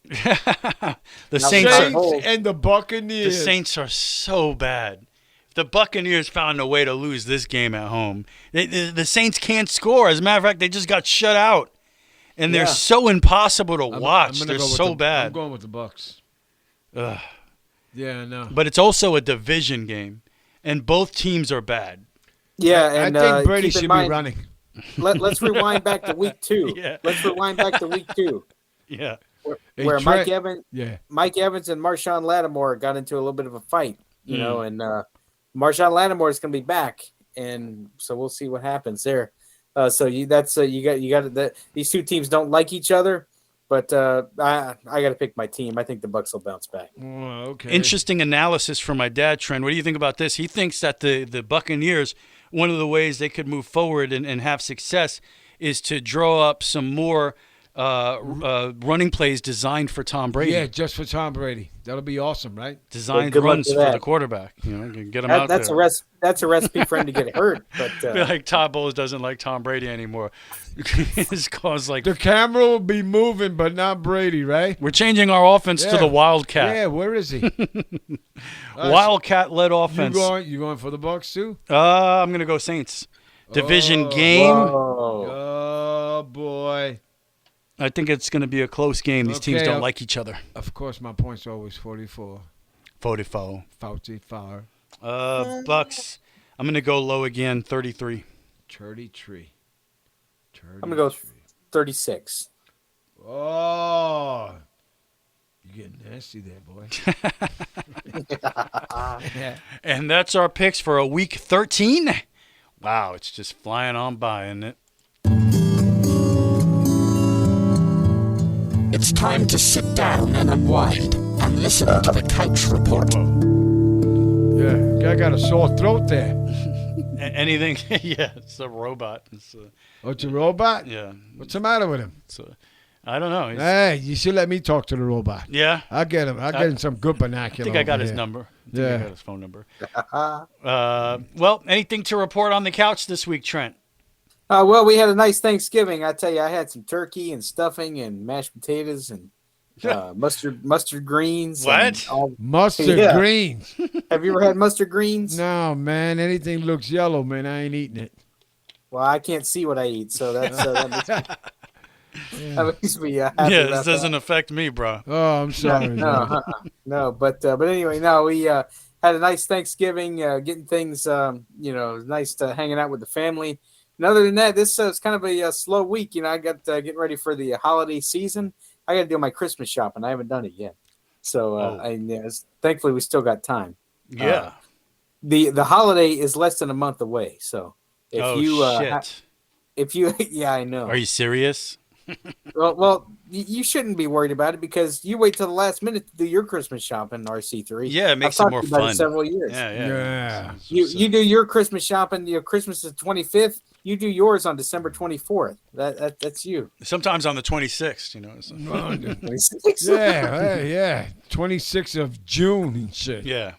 The Now, Saints Saints and the the Buccaneers. Saints are so bad. If the Buccaneers found a way to lose this game at home, the Saints can't score. As a matter of fact, they just got shut out. And they're so impossible to watch. They're so bad. I'm going with the Bucks. Ugh. Yeah, I know. But it's also a division game, and both teams are bad. Yeah, and I think Brady keep in should mind, be running. Let's rewind back to week 2. Yeah. Let's rewind back to week 2, Yeah. where Mike Evans and Marshawn Lattimore got into a little bit of a fight. You know, and Marshawn Lattimore is going to be back, and so we'll see what happens there. You got these two teams don't like each other, but I got to pick my team. I think the Bucs will bounce back. Oh, okay. Interesting analysis from my dad, Trent. What do you think about this? He thinks that the Buccaneers, one of the ways they could move forward and have success is to draw up some more running plays designed for Tom Brady. Yeah, just for Tom Brady. That'll be awesome, right? Designed Good luck runs to for that. the quarterback. You know, get him out That's there. that's a recipe for him to get hurt. But I feel like Todd Bowles doesn't like Tom Brady anymore. His cause like The camera will be moving, but not Brady, right? we're changing our offense to Yeah. the Wildcat. Yeah, where is he? Wildcat-led offense. You going for the Bucks too? I'm gonna go Saints. Division game. whoa. Oh boy! I think it's gonna be a close game. These teams Okay, don't like each other. Of course, my points are always 44. 44. Fauci, Fowler, Bucks. I'm gonna go low again. 33. 33. I'm gonna go 36. Oh, you getting nasty there, boy. And that's our picks for a week 13. Wow, it's just flying on by, isn't it? It's time to sit down and unwind and listen to the Couch Report. Yeah, guy got a sore throat there. Anything? Yeah, it's a robot. Oh, it's a robot? Yeah. What's the matter with him? I don't know. Hey, you should let me talk to the robot. Yeah. I'll get him. I'll get him some good I vernacular. think I got over his here. number. I Yeah. got his phone number. Well, anything to report on the couch this week, Trent? Well, we had a nice Thanksgiving. I tell you, I had some turkey and stuffing and mashed potatoes and mustard greens. What? Mustard Yeah. greens. Have you ever had mustard greens? No, man. Anything looks yellow, man. I ain't eating it. Well, I can't see what I eat, so that makes me happy Yeah, about this doesn't affect me, bro. Oh, I'm sorry. No, man. no, but anyway, no, we had a nice Thanksgiving, getting things, nice to hanging out with the family. And other than that, this is kind of a slow week. You know, I got getting ready for the holiday season. I got to do my Christmas shopping. I haven't done it yet, so thankfully we still got time. Yeah. The holiday is less than a month away, so Shit. yeah, I know. Are you serious? Well, you shouldn't be worried about it because you wait till the last minute to do your Christmas shopping, RC3. Yeah, it makes I've it talked more to you about fun. several years. Yeah. You do your Christmas shopping. Your Christmas is 25th. You do yours on December 24th. That's you. Sometimes on the 26th, you know. 26th? Yeah. 26th of June and shit. Yeah.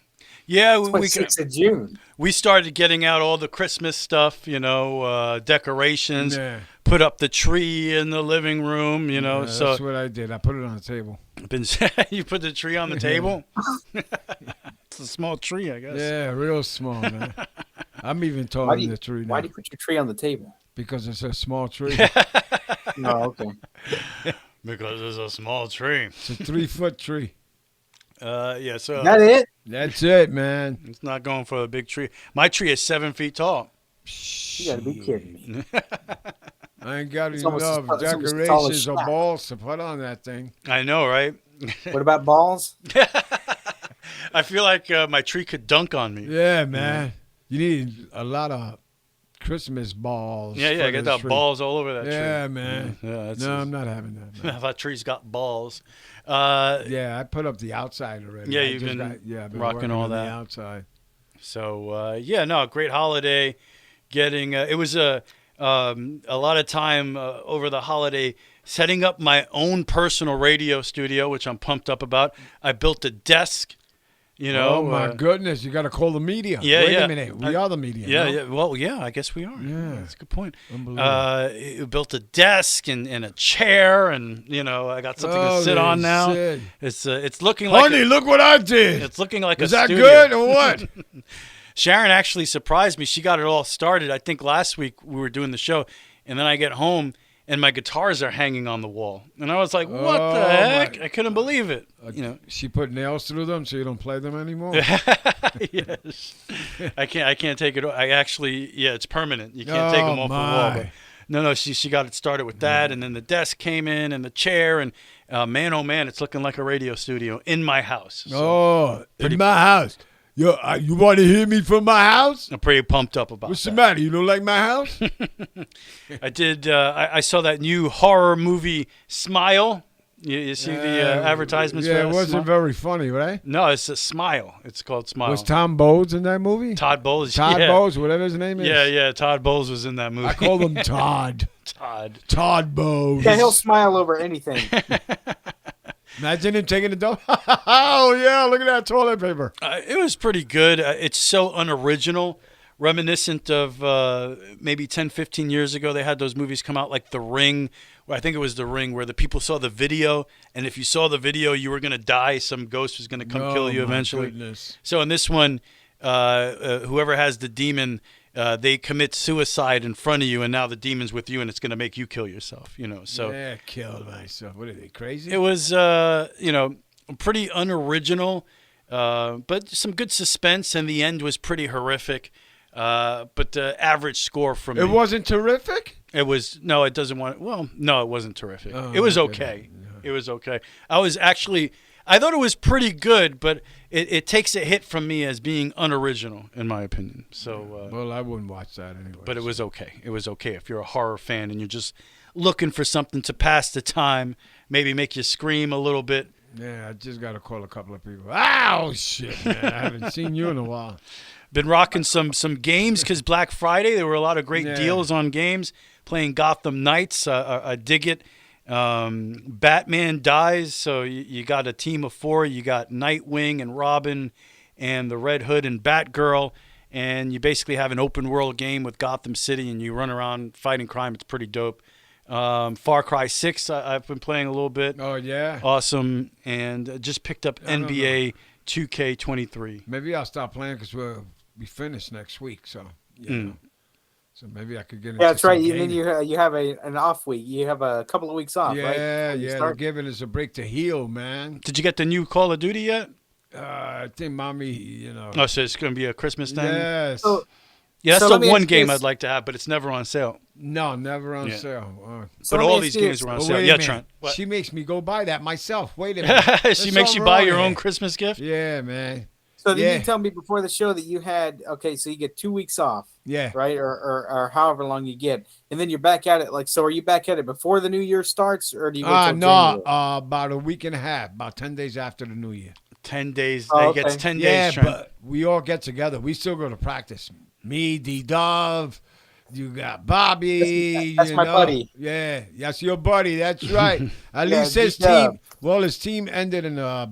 Yeah, 26th of June. We started getting out all the Christmas stuff, decorations, put up the tree in the living room, Yeah, so that's what I did. I put it on the table. you put the tree on the table? It's a small tree, I guess. Yeah, real small, man. I'm even taller Why than the tree now. Why do you put your tree on the table? Because it's a small tree. Oh, okay. Because it's a small tree. It's a 3-foot tree. So That it? That's it, man. It's not going for a big tree. My tree is 7 feet tall. You gotta be kidding me. I ain't got It's almost enough as tall as decorations or Shaq. balls to put on that thing. I know, right? What about balls? I feel like my tree could dunk on me. Yeah, man. You need a lot of Christmas balls. Yeah, for get the that tree. balls all over that tree. Yeah, man. Yeah, No, I'm not having that. Man. that tree's got balls. Yeah, I put up the outside already. Yeah, I you've just been I've been rocking working all on that. the outside. So great holiday. Getting it was a lot of time over the holiday setting up my own personal radio studio, which I'm pumped up about. I built a desk You know, oh my goodness, you got to call the media. Yeah, Wait yeah. a minute, we are the media. Yeah, no? yeah. Well, yeah, I guess we are. Yeah. That's a good point. Unbelievable. He built a desk and a chair, and I got something to sit on now. Shit. It's looking like Honey, look what I did. it's looking like Is a that studio. good or what? Sharon actually surprised me. She got it all started. I think last week we were doing the show, and then I get home and my guitars are hanging on the wall, and I was like, "What the heck?" I couldn't believe it. She put nails through them so you don't play them anymore. Yes, I can't take it. I actually, it's permanent. You can't take them off the wall. But no, she got it started with that, and then the desk came in and the chair, and man, oh man, it's looking like a radio studio in my house. So in my house. Yo, you want to hear me from my house? I'm pretty pumped up about What's that. the matter? You don't like my house? I did. I saw that new horror movie, Smile. You see the advertisements for Yeah, that? it wasn't very funny, right? No, it's a Smile. It's called Smile. Was Tom Bowles in that movie? Todd Bowles. Todd yeah. Bowles, whatever his name is. Yeah. Todd Bowles was in that movie. I call him Todd. Todd Bowles. Yeah, he'll smile over anything. Imagine him taking a dump. Oh, yeah, look at that toilet paper. It was pretty good. It's so unoriginal, reminiscent of maybe 10, 15 years ago. They had those movies come out like The Ring. I think it was The Ring, where the people saw the video, and if you saw the video, you were going to die. Some ghost was going to come kill you eventually. Goodness. So in this one, whoever has the demon, they commit suicide in front of you, and now the demon's with you, and it's going to make you kill yourself. So yeah, kill myself. What are they, crazy? it was pretty unoriginal, but some good suspense, and the end was pretty horrific. But the average score from It me, wasn't terrific? it was no, it doesn't want. Well, no, it wasn't terrific. Oh, it was okay. okay. It was okay. I thought it was pretty good, but it takes a hit from me as being unoriginal, in my opinion. So, Well, I wouldn't watch that anyway. but it was okay. It was okay if you're a horror fan and you're just looking for something to pass the time, maybe make you scream a little bit. Yeah, I just got to call a couple of people. Ow, shit, man. I haven't seen you in a while. Been rocking some games because Black Friday, there were a lot of great deals on games. Playing Gotham Knights, I dig it. Batman dies, so you got a team of 4. You got Nightwing and Robin and the Red Hood and Batgirl, and you basically have an open world game with Gotham City, and you run around fighting crime. It's pretty dope. Far Cry 6, I've been playing a little bit. Oh, yeah? Awesome. And just picked up NBA 2K23. Maybe I'll stop playing because we finish next week, so so maybe I could get into That's right. some And then gaming. you have an off week. You have a couple of weeks off, right? Yeah, When you they're start? giving us a break to heal, man. Did you get the new Call of Duty yet? I think mommy, Oh, so it's going to be a Christmas thing? Yes. So, Yeah, that's So let me the one ask you game this. I'd like to have, but it's never on sale. No, never on Yeah. sale. So But let me all ask these you games this. were on Oh, sale. wait a Yeah, minute. Trent. What? She makes me go buy that myself. Wait a minute. There's She makes you something buy wrong your here. own Christmas gift? Yeah, man. So did Yeah. you tell me before the show that you had so you get 2 weeks off, Yeah. right, or however long you get, and then you're back at it. So are you back at it before the new year starts, or do you wait till No, January? about a week and a half, about 10 days after the new year. 10 days. Oh, It gets okay. 10 Yeah, days, Trent. but we all get together. We still go to practice. Me, D-Dove, you got Bobby. That's you my know. buddy. Yeah, that's your buddy. That's right. At Yeah, least his D-Dub. team. Well, his team ended in a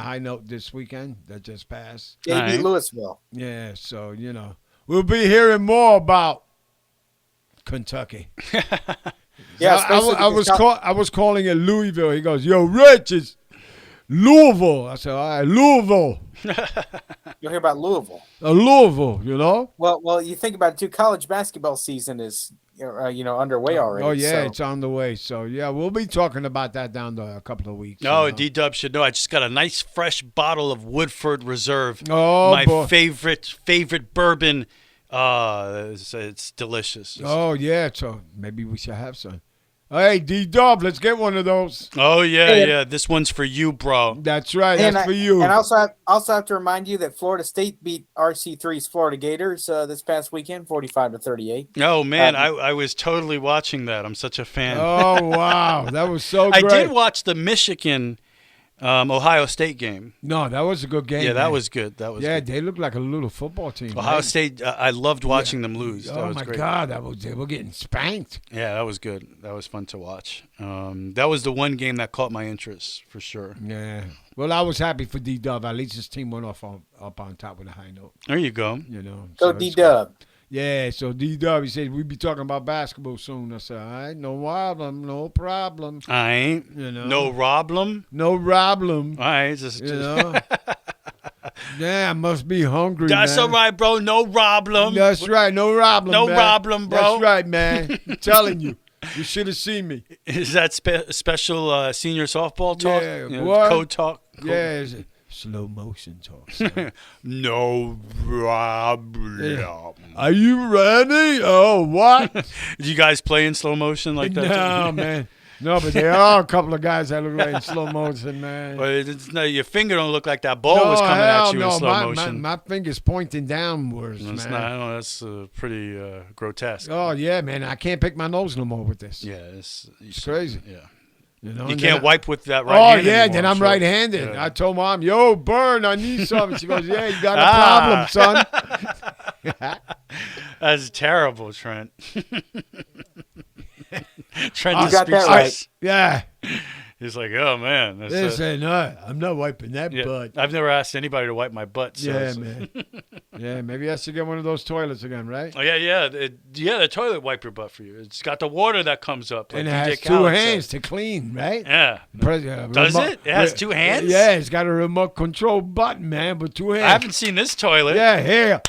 high note this weekend that just passed. Yeah, he beat Alright. Louisville. Yeah, so we'll be hearing more about Kentucky. Yeah, I was calling it Louisville. He goes, "Yo, Rich, it's Louisville." I said, "All right, Louisville, You'll hear about Louisville. Louisville." Well, you think about it too. College basketball season is underway already. Oh yeah, so. it's on the way. So yeah, we'll be talking about that down to a couple of weeks. No, D-Dub should know. I just got a nice fresh bottle of Woodford Reserve. Oh, my boy. favorite bourbon. It's delicious. Oh yeah, so maybe we should have some. Hey, D-Dub, let's get one of those. Oh yeah, And- yeah. This one's for you, bro. That's right. And That's for you. And also have to remind you that Florida State beat RC3's Florida Gators this past weekend, 45-38. Oh man, I was totally watching that. I'm such a fan. Oh wow, that was so I great. did watch the Michigan Ohio State game. No, that was a good game. Yeah, that man. was good. That was good. They looked like a little football team. Ohio right? State, I loved watching them lose. That Oh was my great. God, they were getting spanked. Yeah, that was good. That was fun to watch. That was the one game that caught my interest for sure. Yeah. Well, I was happy for D-Dub. At least his team went off up on top with a high note. There you go. You know. Go it's D-Dub. Yeah, so D-Dub, he said, we'll be talking about basketball soon. I said, all right, no problem, no problem. I ain't. You know. No problem. No problem. All right. Just. You know. Yeah, I must be hungry, That's man. all right, bro. No problem. That's right, no problem, No man. problem, bro. That's right, man. I'm telling you. You should have seen me. Is that special senior softball talk? Yeah, You know, what? code talk? Yeah, it's slow motion talk. son. No problem. Are you ready? Oh, what? Do you guys play in slow motion like that? No, man. No, but there are a couple of guys that look like in slow motion, man. But no, your finger don't look like that ball was coming at you in slow motion. My finger's pointing downwards, That's man. not. No, that's pretty grotesque. Oh, yeah, man. I can't pick my nose no more with this. Yeah, It's crazy. Yeah. You know, You and can't then wipe with that right hand. Oh, yeah, anymore, then I'm so- right-handed. Yeah. I told Mom, yo, Burn, I need something. She goes, yeah, you got a problem, son. That's terrible, Trent. Trent You just got that speaks right. Yeah. He's like, oh man. That's They say, no, I'm not wiping that yeah. butt. I've never asked anybody to wipe my butt. So Yeah, so- man. Yeah, maybe I should get one of those toilets again, right? Oh yeah. The toilet wipe your butt for you. It's got the water that comes up. Like And it DJ has two Khaled hands said. to clean, right? Yeah. Does Remote- it? It has two hands? Yeah, it's got a remote control button, man, with two hands. I haven't seen this toilet. Yeah, here.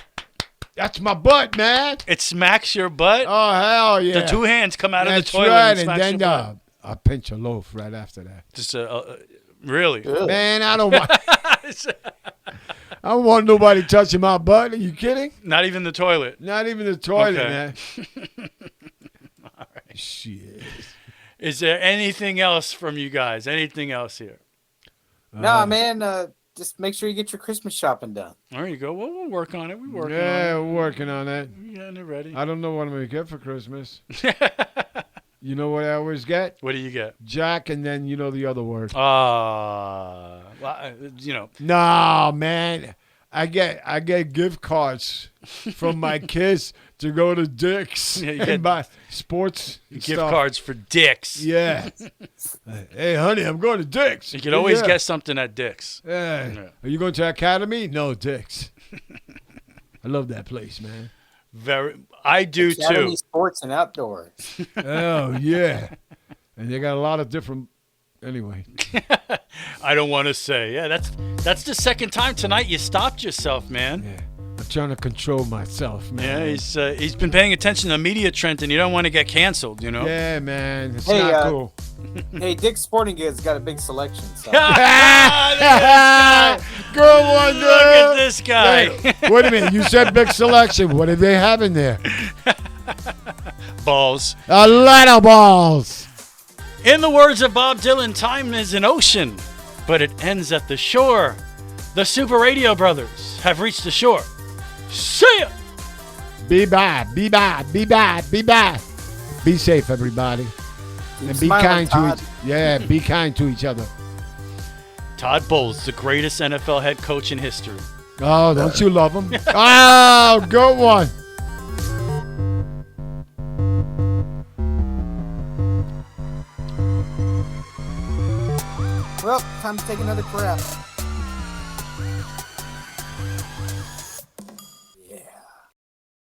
That's my butt, man. It smacks your butt. Oh, hell yeah. The two hands come out That's of the toilet right, and and smacks then your butt. I pinch a loaf right after that. Just really. Man, I don't want. I don't want nobody touching my butt. Are you kidding? Not even the toilet. Not even the toilet, Okay. man. All right. Shit. Is there anything else from you guys? Anything else here? Nah, man. Just make sure you get your Christmas shopping done. There you go. Well, we'll work on it. We're working Yeah, on we're working on that. it. We're getting it ready. I don't know what I'm going to get for Christmas. You know what I always get? What do you get? Jack, and then you know the other word. Well, No, man. I get gift cards from my kids to go to Dick's Yeah, you and get buy sports gift stuff. cards for Dick's. Yeah. Hey, honey, I'm going to Dick's. You can always Yeah. get something at Dick's. Yeah. Yeah. Are you going to Academy? No, Dick's. I love that place, man. I do Academy too. Sports and Outdoors. Oh, yeah. And they got a lot of different. Anyway. I don't want to say. Yeah, that's the second time tonight you stopped yourself, man. Yeah. I'm trying to control myself, man. Yeah, he's been paying attention to media, Trent, and you don't want to get canceled, you know? Yeah, man. It's Hey, not cool. Hey, Dick's Sporting Goods got a big selection. So. Good one, Look at girl. this guy. Hey, wait a minute. You said big selection. What do they have in there? Balls. A lot of balls. In the words of Bob Dylan, time is an ocean, but it ends at the shore. The Super Radio Brothers have reached the shore. See ya! Be bad. Be bad. Be bad. Be bad. Be safe, everybody. And be smiling, kind Todd. be kind to each other. Todd Bowles, the greatest NFL head coach in history. Oh, don't you love him? Oh, good one. Well, time to take another crap.